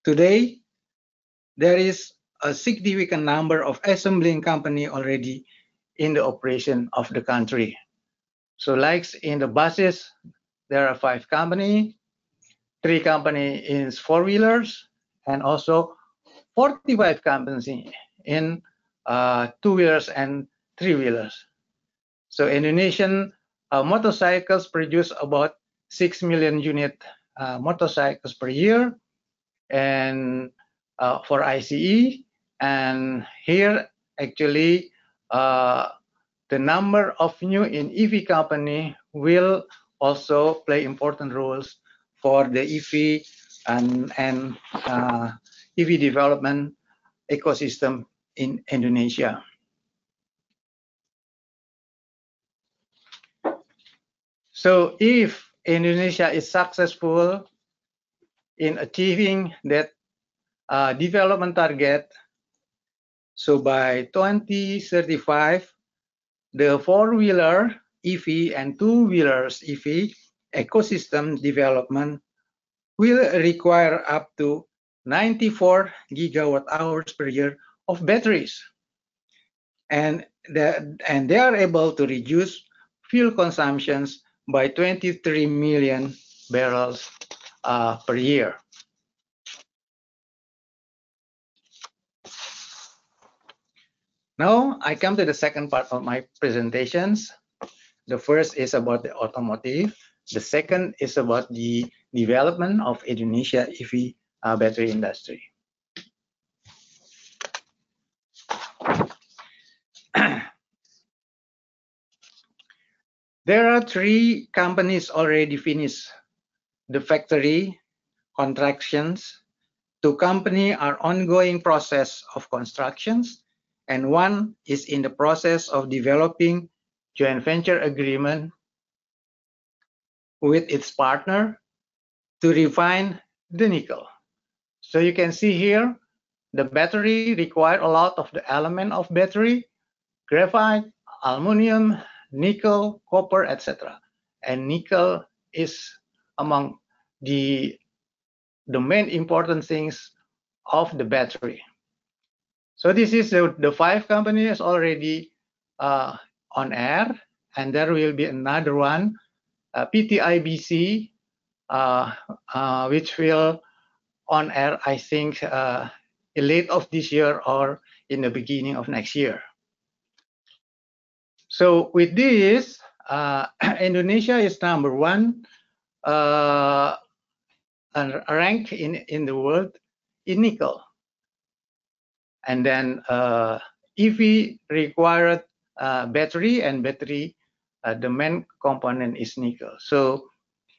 Today, there is a significant number of assembling companies already in the operation of the country. So like in the buses, there are 5 companies, 3 companies in four-wheelers, and also 45 companies in two-wheelers and three-wheelers. So Indonesian motorcycles produce about 6 million unit motorcycles per year, and for ICE. And here actually the number of new in EV company will also play important roles for the EV and EV development ecosystem in Indonesia. So if Indonesia is successful in achieving that development target, so by 2035, the four-wheeler EV and two-wheelers EV ecosystem development will require up to 94 gigawatt hours per year of batteries, and they are able to reduce fuel consumptions by 23 million barrels per year. Now I come to the second part of my presentations. The first is about the automotive. The second is about the development of Indonesia EV battery industry. There are 3 companies already finished the factory contractions. 2 companies are ongoing process of constructions, and 1 is in the process of developing joint venture agreement with its partner to refine the nickel. So you can see here, the battery require a lot of the element of battery: graphite, aluminum, nickel, copper, etc. And nickel is among the main important things of the battery. So this is the 5 companies already on air, and there will be another one, PTIBC, which will on air, I think, late of this year or in the beginning of next year. So with this, Indonesia is number 1 rank in the world in nickel. And then EV required battery, and battery, the main component is nickel. So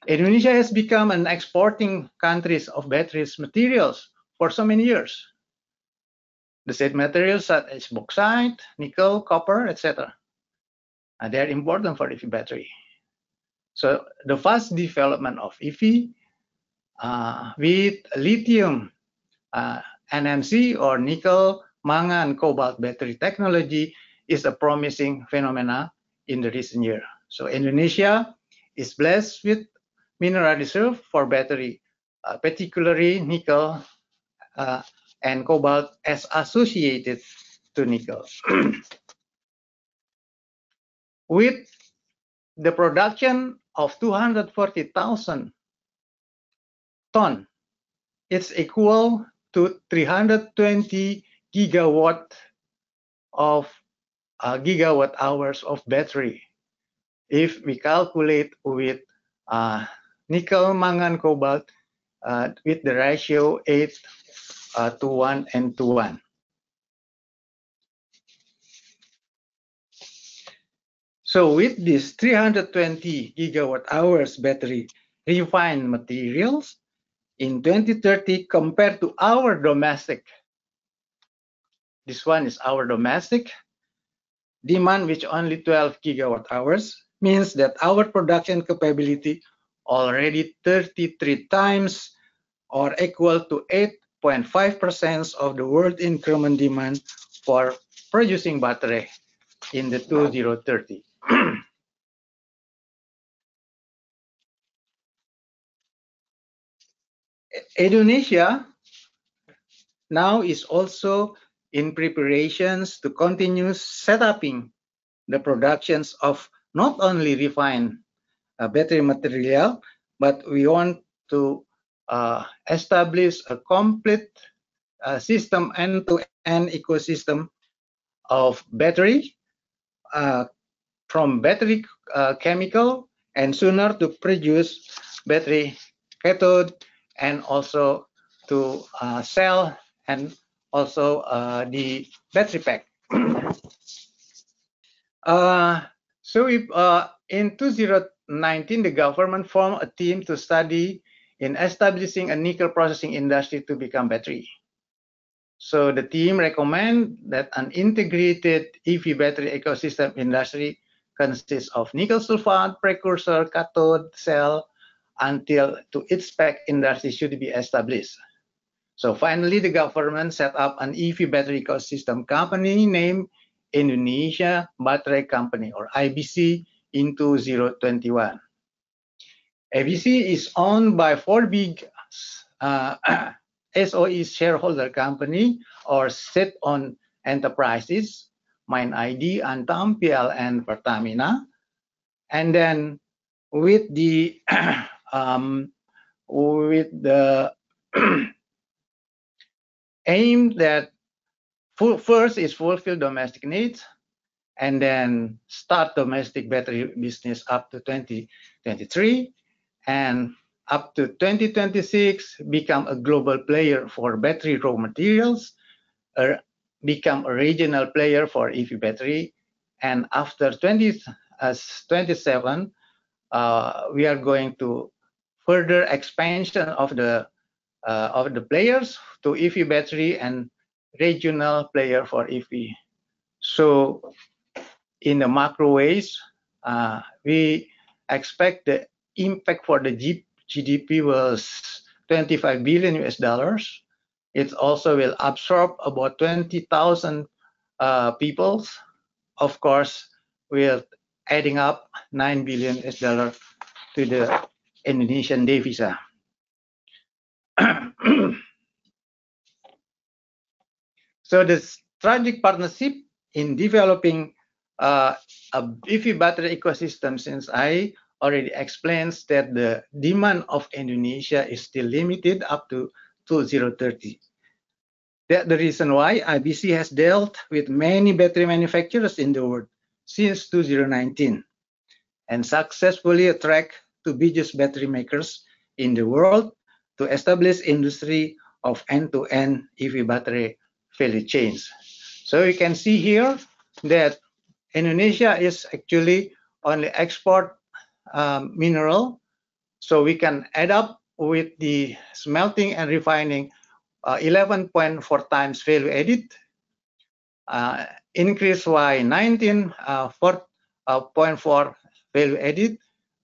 Indonesia has become an exporting country of batteries materials for so many years. The said materials such as bauxite, nickel, copper, etc. They are important for EV battery. So the fast development of EV with lithium NMC or nickel, mangan, cobalt battery technology is a promising phenomena in the recent year. So Indonesia is blessed with mineral reserve for battery, particularly nickel and cobalt as associated to nickel. With the production of 240,000 ton, it's equal to 320 gigawatt of gigawatt hours of battery. If we calculate with nickel, mangan, cobalt with the ratio 8 to 1 and to 1. So with this 320 gigawatt hours battery refined materials in 2030 compared to our domestic, this one is our domestic demand, which only 12 gigawatt hours, means that our production capability already 33 times or equal to 8.5% of the world increment demand for producing battery in the 2030. Indonesia now is also in preparations to continue setting the productions of not only refined battery material, but we want to establish a complete system, end-to-end ecosystem of battery, from battery chemical, and sooner to produce battery cathode, and also to cell, and also the battery pack. So if, in 2019, the government formed a team to study in establishing a nickel processing industry to become battery. So the team recommend that an integrated EV battery ecosystem industry consists of nickel sulfide, precursor, cathode, cell, until to its pack industry should be established. So finally, the government set up an EV battery ecosystem company named Indonesia Battery Company, or IBC, in 2021. IBC is owned by 4 big SOE shareholder company or state-owned enterprises, MindID, Antam, PLN, Pertamina, and then with the aim that first is fulfill domestic needs, and then start domestic battery business up to 2023, and up to 2026 become a global player for battery raw materials, become a regional player for EV battery, and after 2027 we are going to further expansion of the players to EV battery and regional player for EV. So in the macro ways, we expect the impact for the GDP was 25 billion US dollars. It also will absorb about 20,000 people. Of course, we're adding up 9 billion US dollar to the Indonesian devisa. So the strategic partnership in developing EV battery ecosystem, since I already explained that the demand of Indonesia is still limited up to 2030. That's the reason why IBC has dealt with many battery manufacturers in the world since 2019 and successfully attract the biggest battery makers in the world to establish industry of end-to-end EV battery value chains. So you can see here that Indonesia is actually only export mineral, so we can add up with the smelting and refining 11.4 times value added, increase by 19.4 value added,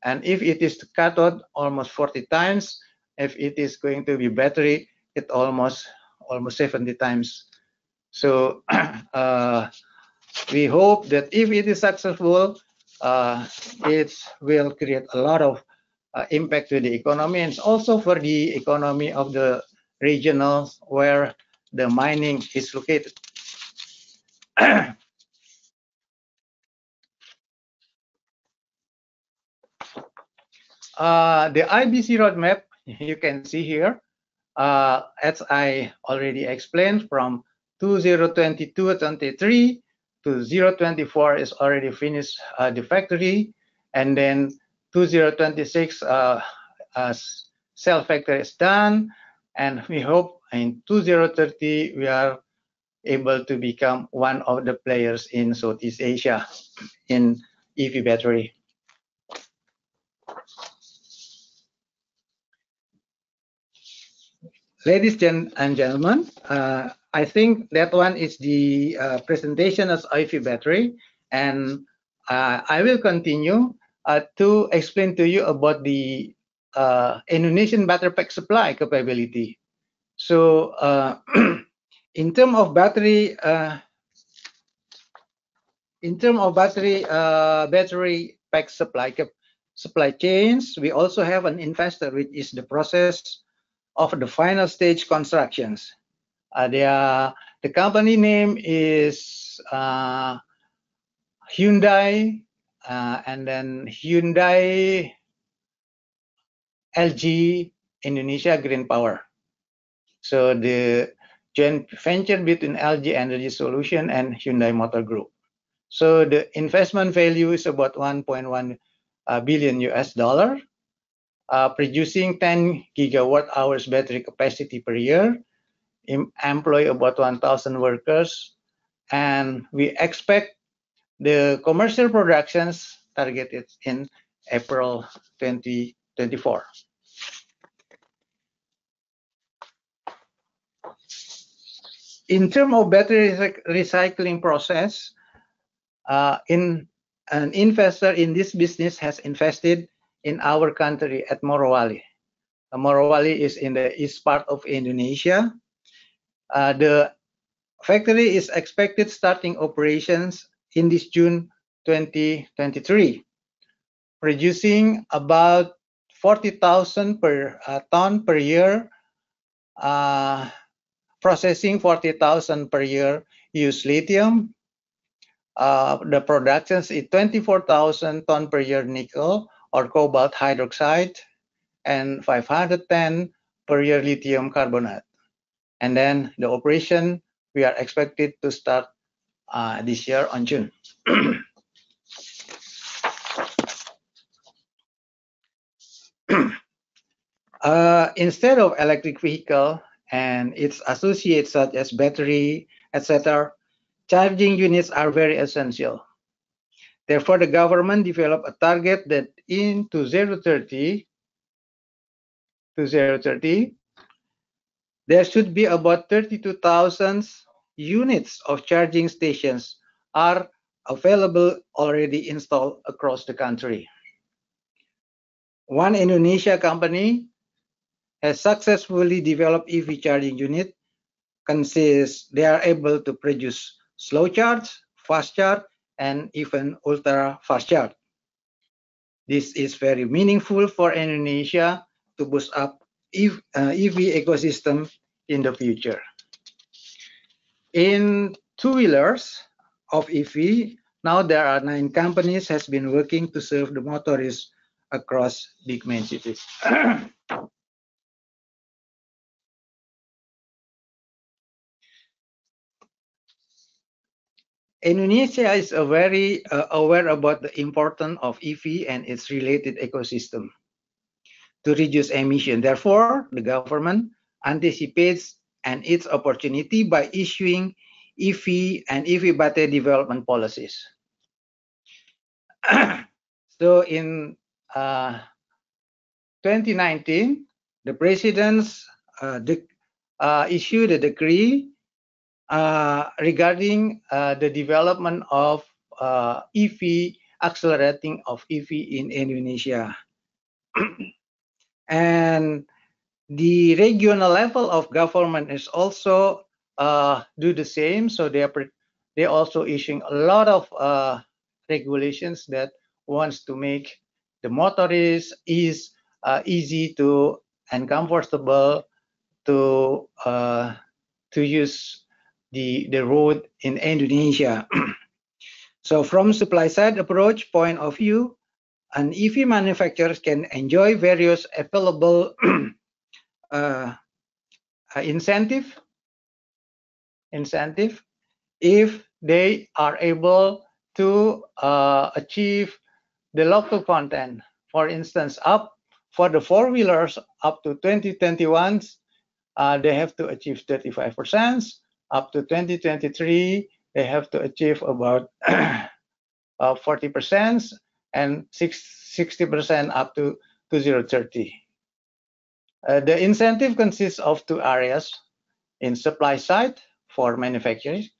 and if it is cathode, almost 40 times. If it is going to be battery, it almost 70 times. So we hope that if it is successful, it will create a lot of impact to the economy, and also for the economy of the regionals where the mining is located. the IBC roadmap you can see here, as I already explained, from 2022-23 to 024 is already finished the factory, and then 2026 cell factory is done, and we hope in 2030 we are able to become one of the players in Southeast Asia in EV battery. Ladies and gentlemen, I think that one is the presentation of EV battery, and I will continue to explain to you about the Indonesian battery pack supply capability. So in terms of battery battery pack supply chains, we also have an investor, which is the process of the final stage constructions. The company name is Hyundai, and then Hyundai LG Indonesia Green Power. So the joint venture between LG Energy Solution and Hyundai Motor Group. So the investment value is about 1.1 billion US dollar, producing 10 gigawatt hours battery capacity per year, employ about 1,000 workers, and we expect the commercial productions targeted in April 2024. In terms of battery recycling process, an investor in this business has invested in our country at Morowali. Morowali is in the east part of Indonesia. The factory is expected starting operations in this June 2023, producing about 40,000 per ton per year, processing 40,000 per year use lithium. The productions is 24,000 ton per year nickel or cobalt hydroxide, and 510 per year lithium carbonate. And then the operation, we are expected to start this year on June. Instead of electric vehicle and its associates such as battery, etc., charging units are very essential. Therefore, the government developed a target that in 2030, there should be about 32,000 units of charging stations are available, already installed across the country. One Indonesia company has successfully developed EV charging unit. They are able to produce slow charge, fast charge, and even ultra fast charge. This is very meaningful for Indonesia to boost up EV ecosystem in the future. In two-wheelers of EV, now there are 9 companies has been working to serve the motorists across big main cities. Indonesia is very aware about the importance of EV and its related ecosystem to reduce emission. Therefore, the government anticipates its opportunity by issuing EV and EV battery development policies. So in 2019, the president issued a decree regarding the development of EV, accelerating of EV in Indonesia. And the regional level of government is also do the same. So they're also issuing a lot of regulations that wants to make the motorists easy to and comfortable to use the road in Indonesia. So from supply side approach point of view, an EV manufacturer can enjoy various available incentive if they are able to achieve the local content. For instance, up for the four-wheelers up to 2021, they have to achieve 35%. Up to 2023, they have to achieve about 40%, and 60% up to 2030. The incentive consists of two areas: in supply side for manufacturers,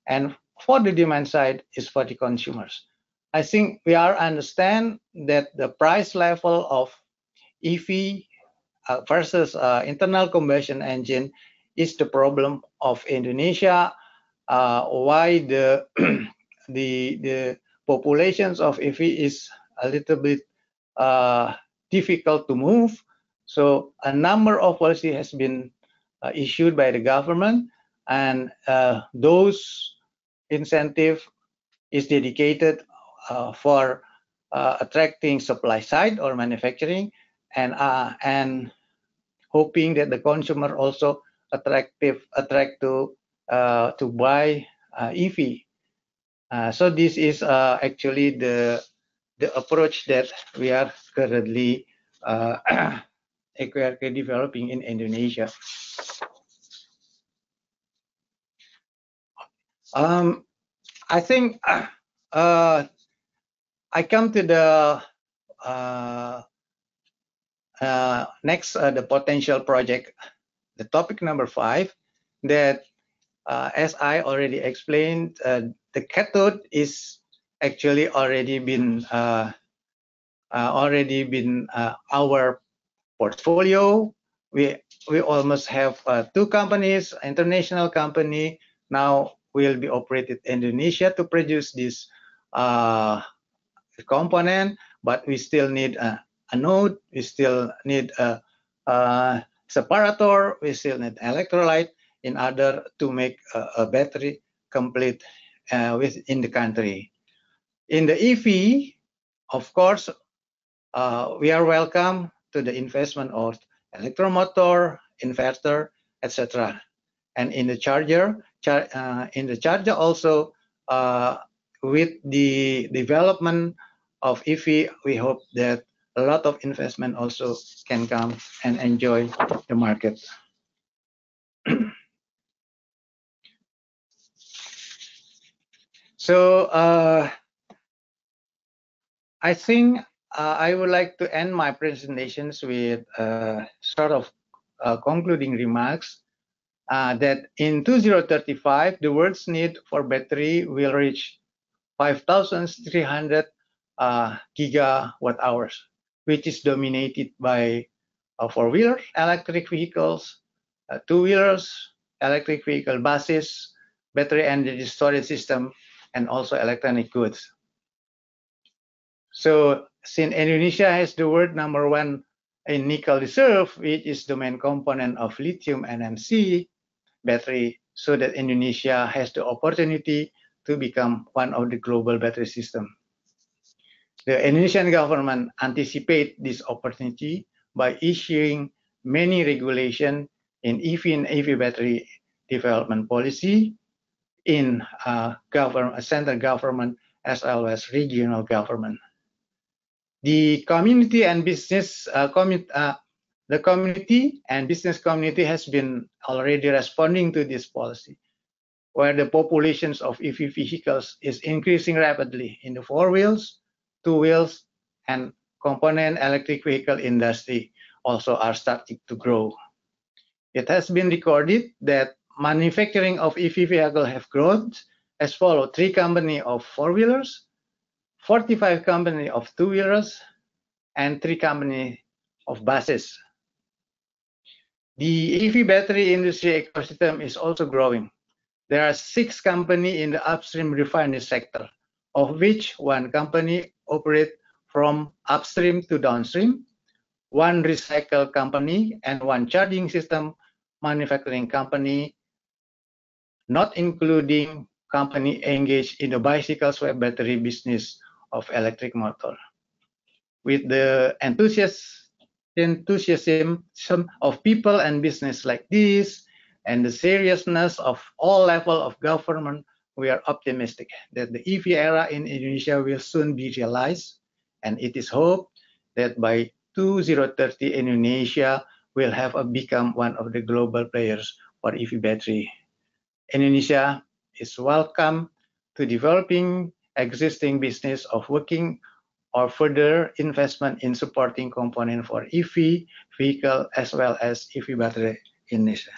and for the demand side is for the consumers. I think we are understand that the price level of EV versus internal combustion engine is the problem of Indonesia. Why the the populations of EV is a little bit difficult to move. So a number of policy has been issued by the government, and those incentive is dedicated for attracting supply side or manufacturing, and hoping that the consumer also attract to buy EV. So this is actually the approach that we are currently developing in Indonesia. I think I come to the next, the potential project, the topic number 5, that as I already explained, the cathode is actually already been our portfolio. We almost have 2 companies, international company now will be operated in Indonesia to produce this component, but we still need a node, we still need a separator, we still need electrolyte in order to make a battery complete within the country. In the EV, of course, we are welcome to the investment of electromotor, inverter, etc. And in the charger, also, with the development of EV, we hope that a lot of investment also can come and enjoy the market. So I think I would like to end my presentations with sort of concluding remarks that in 2035, the world's need for battery will reach 5,300 gigawatt hours, which is dominated by four-wheeler electric vehicles, two-wheelers, electric vehicle buses, battery energy storage system, and also electronic goods. So since Indonesia has the world #1 in nickel reserve, which is the main component of lithium NMC battery, so that Indonesia has the opportunity to become one of the global battery system. The Indonesian government anticipate this opportunity by issuing many regulation in EV and EV battery development policy in central government as well as regional government. The community and business the community and business community has been already responding to this policy, where the populations of EV vehicles is increasing rapidly in the 4 wheels, 2 wheels, and component electric vehicle industry also are starting to grow. It has been recorded that manufacturing of EV vehicle have grown as follows: 3 company of 4-wheelers, 45 company of 2-wheelers, and 3 company of buses. The EV battery industry ecosystem is also growing. There are 6 companies in the upstream refinery sector, of which 1 company operates from upstream to downstream, 1 recycle company, and 1 charging system manufacturing company, not including company engaged in the bicycle swap battery business of electric motor. With the enthusiasm of people and business like this, and the seriousness of all levels of government, we are optimistic that the EV era in Indonesia will soon be realized, and it is hoped that by 2030, Indonesia will have become one of the global players for EV battery. Indonesia is welcome to developing existing business of working or further investment in supporting component for EV vehicle as well as EV battery in Indonesia.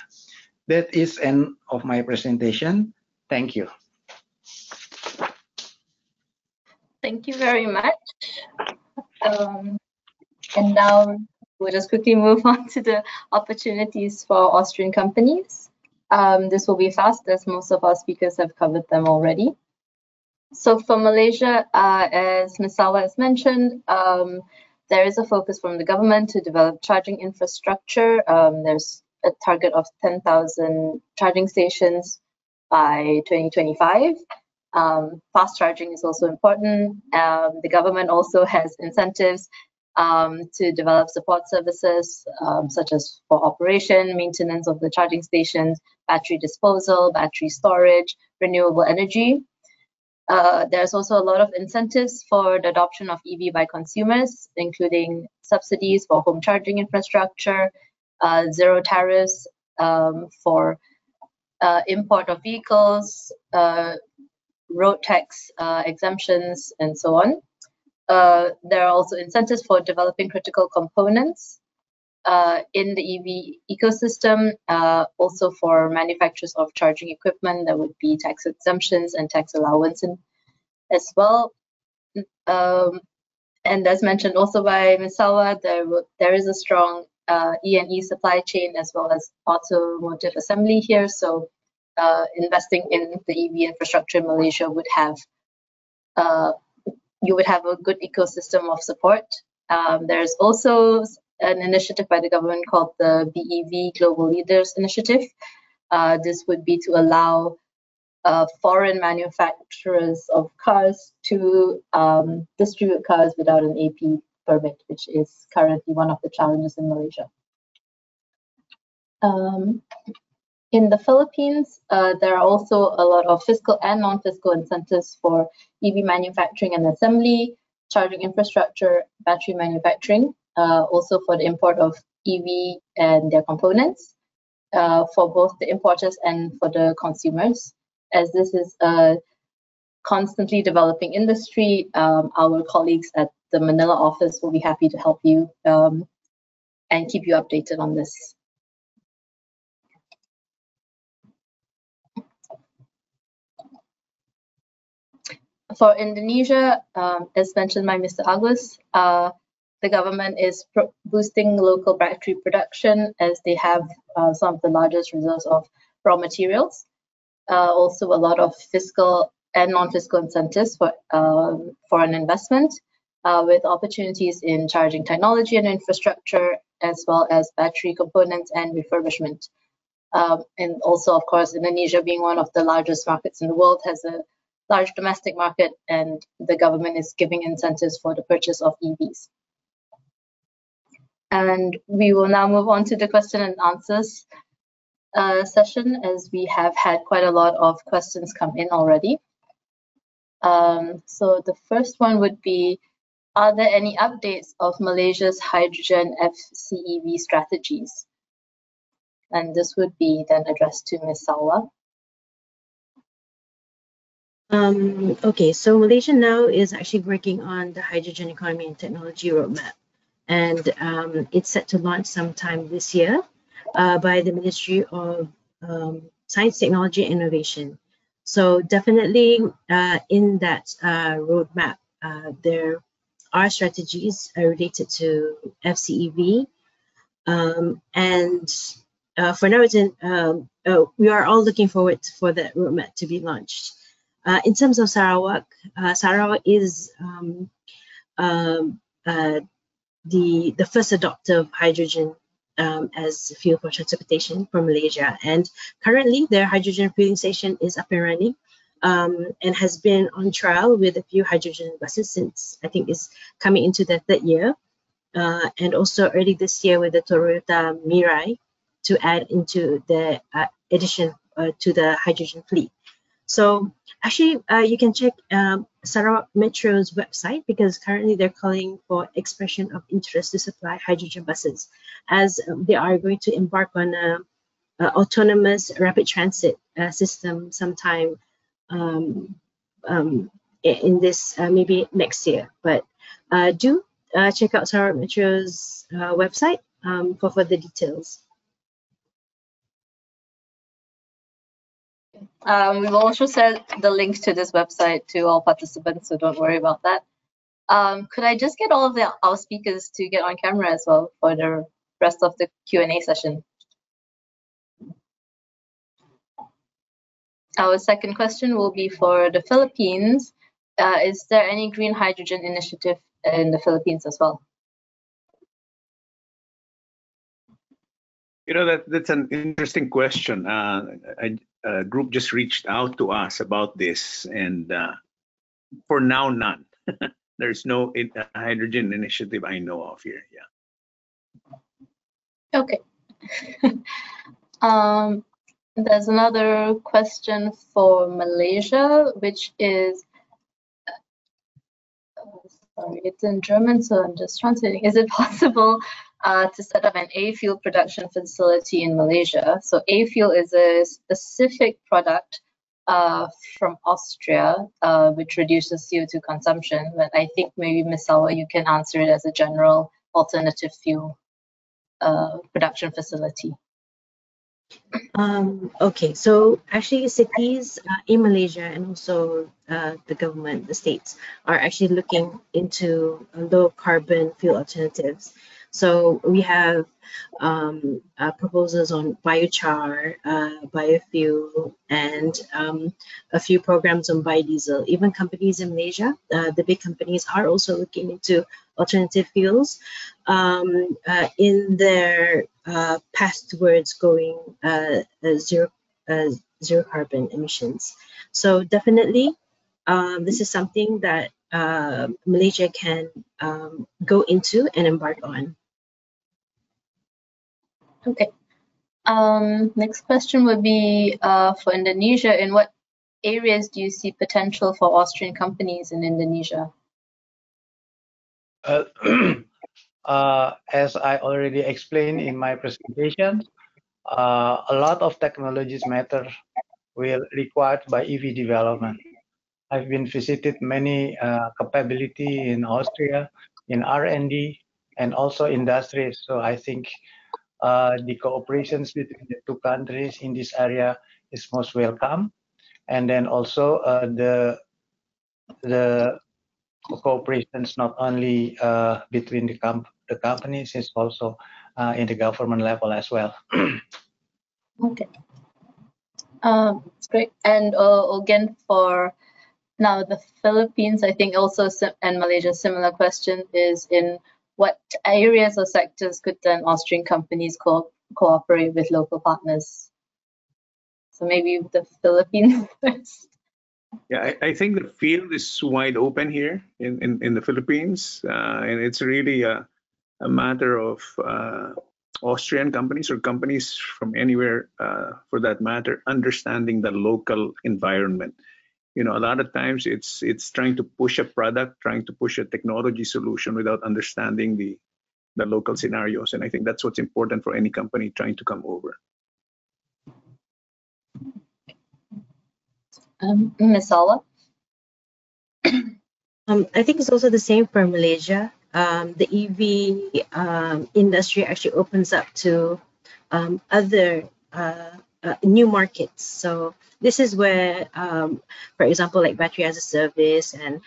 That is end of my presentation. Thank you. Thank you very much. And now we'll just quickly move on to the opportunities for Austrian companies. This will be fast, as most of our speakers have covered them already. So for Malaysia, as Ms. Salwa has mentioned, there is a focus from the government to develop charging infrastructure. There's a target of 10,000 charging stations by 2025. Fast charging is also important. The government also has incentives to develop support services such as for operation, maintenance of the charging stations, battery disposal, battery storage, renewable energy. There's also a lot of incentives for the adoption of EV by consumers, including subsidies for home charging infrastructure, zero tariffs for import of vehicles, road tax exemptions, and so on. There are also incentives for developing critical components in the EV ecosystem, also for manufacturers of charging equipment. There would be tax exemptions and tax allowances as well. And as mentioned also by Ms. Salwa, there is a strong E&E supply chain as well as automotive assembly here. So investing in the EV infrastructure in Malaysia would have you would have a good ecosystem of support. There's also an initiative by the government called the BEV Global Leaders Initiative. This would be to allow foreign manufacturers of cars to distribute cars without an AP permit, which is currently one of the challenges in Malaysia. In the Philippines, there are also a lot of fiscal and non-fiscal incentives for EV manufacturing and assembly, charging infrastructure, battery manufacturing, also for the import of EV and their components, for both the importers and for the consumers. As this is a constantly developing industry, our colleagues at the Manila office will be happy to help you and keep you updated on this. For Indonesia, as mentioned by Mr. Agus, the government is boosting local battery production as they have some of the largest reserves of raw materials. Also a lot of fiscal and non-fiscal incentives for foreign investment, with opportunities in charging technology and infrastructure, as well as battery components and refurbishment. And also, of course, Indonesia being one of the largest markets in the world has a large domestic market, and the government is giving incentives for the purchase of EVs. And we will now move on to the question and answers session, as we have had quite a lot of questions come in already. So the first one would be, are there any updates of Malaysia's hydrogen FCEV strategies? And this would be then addressed to Ms. Salwa. Okay, so Malaysia now is actually working on the hydrogen economy and technology roadmap, and it's set to launch sometime this year by the Ministry of Science, Technology, and Innovation. So definitely in that roadmap, there are strategies related to FCEV, and for now, it's in, we are all looking forward for that roadmap to be launched. In terms of Sarawak, Sarawak is the first adopter of hydrogen as fuel for transportation for Malaysia, and currently their hydrogen fueling station is up and running and has been on trial with a few hydrogen buses since I think it's coming into the third year. And also early this year with the Toyota Mirai to add into the addition to the hydrogen fleet. So actually, you can check Sarawak Metro's website, because currently they're calling for expression of interest to supply hydrogen buses, as they are going to embark on a autonomous rapid transit system sometime in this maybe next year. But do check out Sarawak Metro's website for further details. We've also sent the links to this website to all participants, so don't worry about that. Could I just get all of our speakers to get on camera as well for the rest of the Q&A session? Our second question will be for the Philippines. Is there any green hydrogen initiative in the Philippines as well? You know, that's an interesting question. A group just reached out to us about this, and for now, none. There's no hydrogen initiative I know of here. Yeah. Okay. There's another question for Malaysia, which is, sorry, it's in German, so I'm just translating. Is it possible to set up an A-fuel production facility in Malaysia? So A-fuel is a specific product from Austria, which reduces CO2 consumption. But I think maybe Ms. Sawa, you can answer it as a general alternative fuel production facility. Okay, so actually cities in Malaysia and also the government, the states, are actually looking into low carbon fuel alternatives. So we have proposals on biochar, biofuel, and a few programs on biodiesel. Even companies in Malaysia, the big companies, are also looking into alternative fuels in their path towards going zero carbon emissions. So definitely, this is something that Malaysia can go into and embark on. Okay. Next question would be for Indonesia. In what areas do you see potential for Austrian companies in Indonesia? As I already explained in my presentation, a lot of technologies matter will required by EV development. I've been visited many capability in Austria, in R&D, and also industries. So I think the cooperations between the two countries in this area is most welcome. And then also the cooperations not only between the companies, it's also in the government level as well. Okay. That's great. And again, for now, the Philippines, I think also, and Malaysia, similar question is, in what areas or sectors could then Austrian companies cooperate with local partners? So maybe the Philippines first. Yeah, I think the field is wide open here in the Philippines, and it's really a matter of Austrian companies or companies from anywhere, for that matter, understanding the local environment. You know, a lot of times it's trying to push a product, trying to push a technology solution without understanding the local scenarios, and I think that's what's important for any company trying to come over. Ms. Sawa? I think it's also the same for Malaysia. The EV industry actually opens up to other new markets. So this is where, for example, like battery as a service, and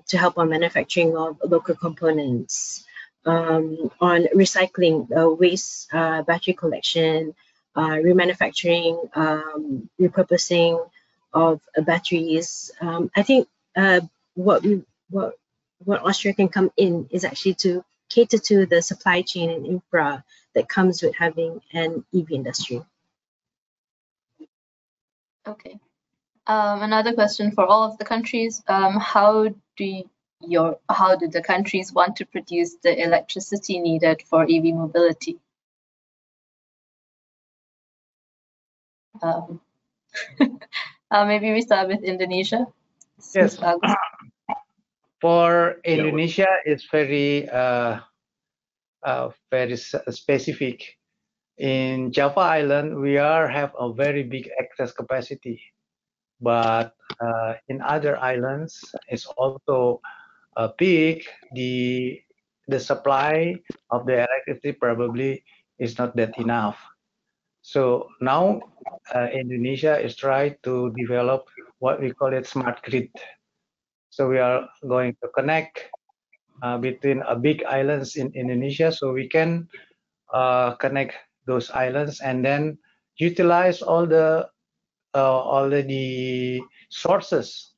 to help on manufacturing of local components, on recycling waste, battery collection, remanufacturing, repurposing of batteries. I think what Austria can come in is actually to cater to the supply chain and infra that comes with having an EV industry. Okay. Another question for all of the countries: how do the countries want to produce the electricity needed for EV mobility? Maybe we start with Indonesia. Yes. For Indonesia, it's very specific. In Java Island, we have a very big excess capacity, but in other islands, it's also big. The supply of the electricity probably is not that enough. So now Indonesia is trying to develop what we call it smart grid. So we are going to connect between big islands in Indonesia, so we can connect those islands and then utilize all the sources.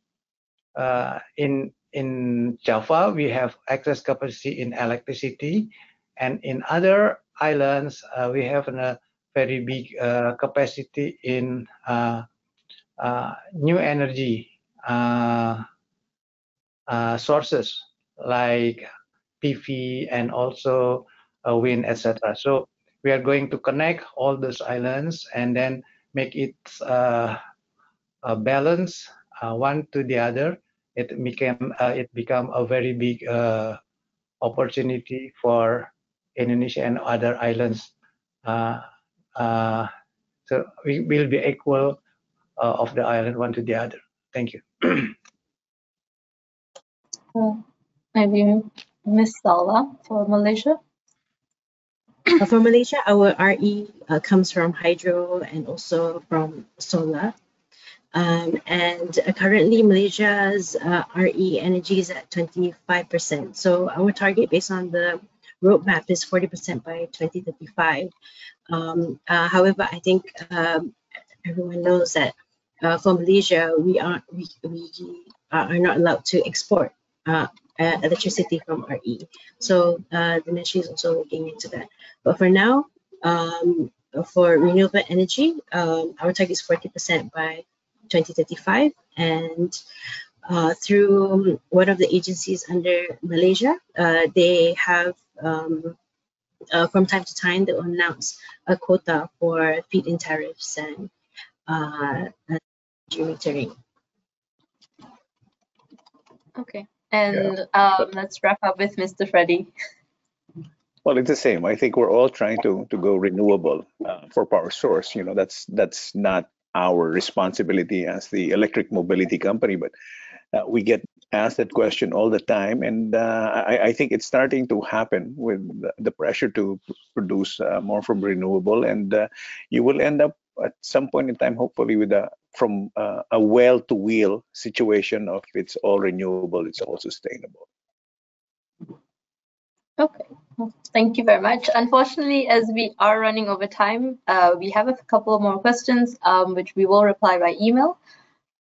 In Java, we have excess capacity in electricity, and in other islands, we have a very big capacity in new energy sources like PV and also wind, etc. So we are going to connect all those islands and then make it balance one to the other. It become a very big opportunity for Indonesia and other islands. So we will be equal of the island one to the other. Thank you. Maybe Ms. Sala for Malaysia. For Malaysia, our RE comes from hydro and also from solar. And currently Malaysia's RE energy is at 25%. So our target based on the roadmap is 40% by 2035. However, I think everyone knows that for Malaysia, we are not allowed to export electricity from RE. So the ministry is also looking into that. But for now, for renewable energy, our target is 40% by 2035, and through one of the agencies under Malaysia, they have from time to time they will announce a quota for feed-in tariffs and metering. Okay, and let's wrap up with Mr. Freddy. Well, it's the same. I think we're all trying to go renewable for power source. You know, that's not our responsibility as the electric mobility company, but we get asked that question all the time, and I think it's starting to happen with the pressure to produce more from renewable, and you will end up at some point in time, hopefully, with from a well to wheel situation of it's all renewable, it's all sustainable. Okay, well, thank you very much. Unfortunately, as we are running over time, we have a couple of more questions, which we will reply by email.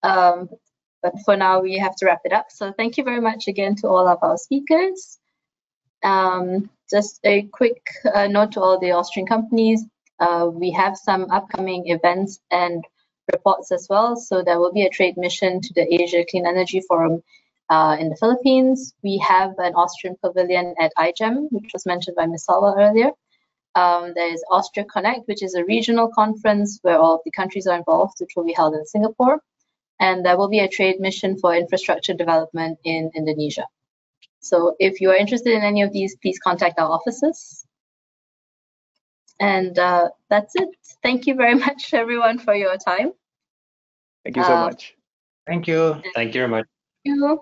But for now, we have to wrap it up. So thank you very much again to all of our speakers. Just a quick note to all the Austrian companies. We have some upcoming events and reports as well. So there will be a trade mission to the Asia Clean Energy Forum in the Philippines. We have an Austrian pavilion at IGEM, which was mentioned by Ms. Salwa earlier. There is Austria Connect, which is a regional conference where all of the countries are involved, which will be held in Singapore. And there will be a trade mission for infrastructure development in Indonesia. So if you are interested in any of these, please contact our offices. And that's it. Thank you very much, everyone, for your time. Thank you so much. Thank you. Thank you very much. Thank you.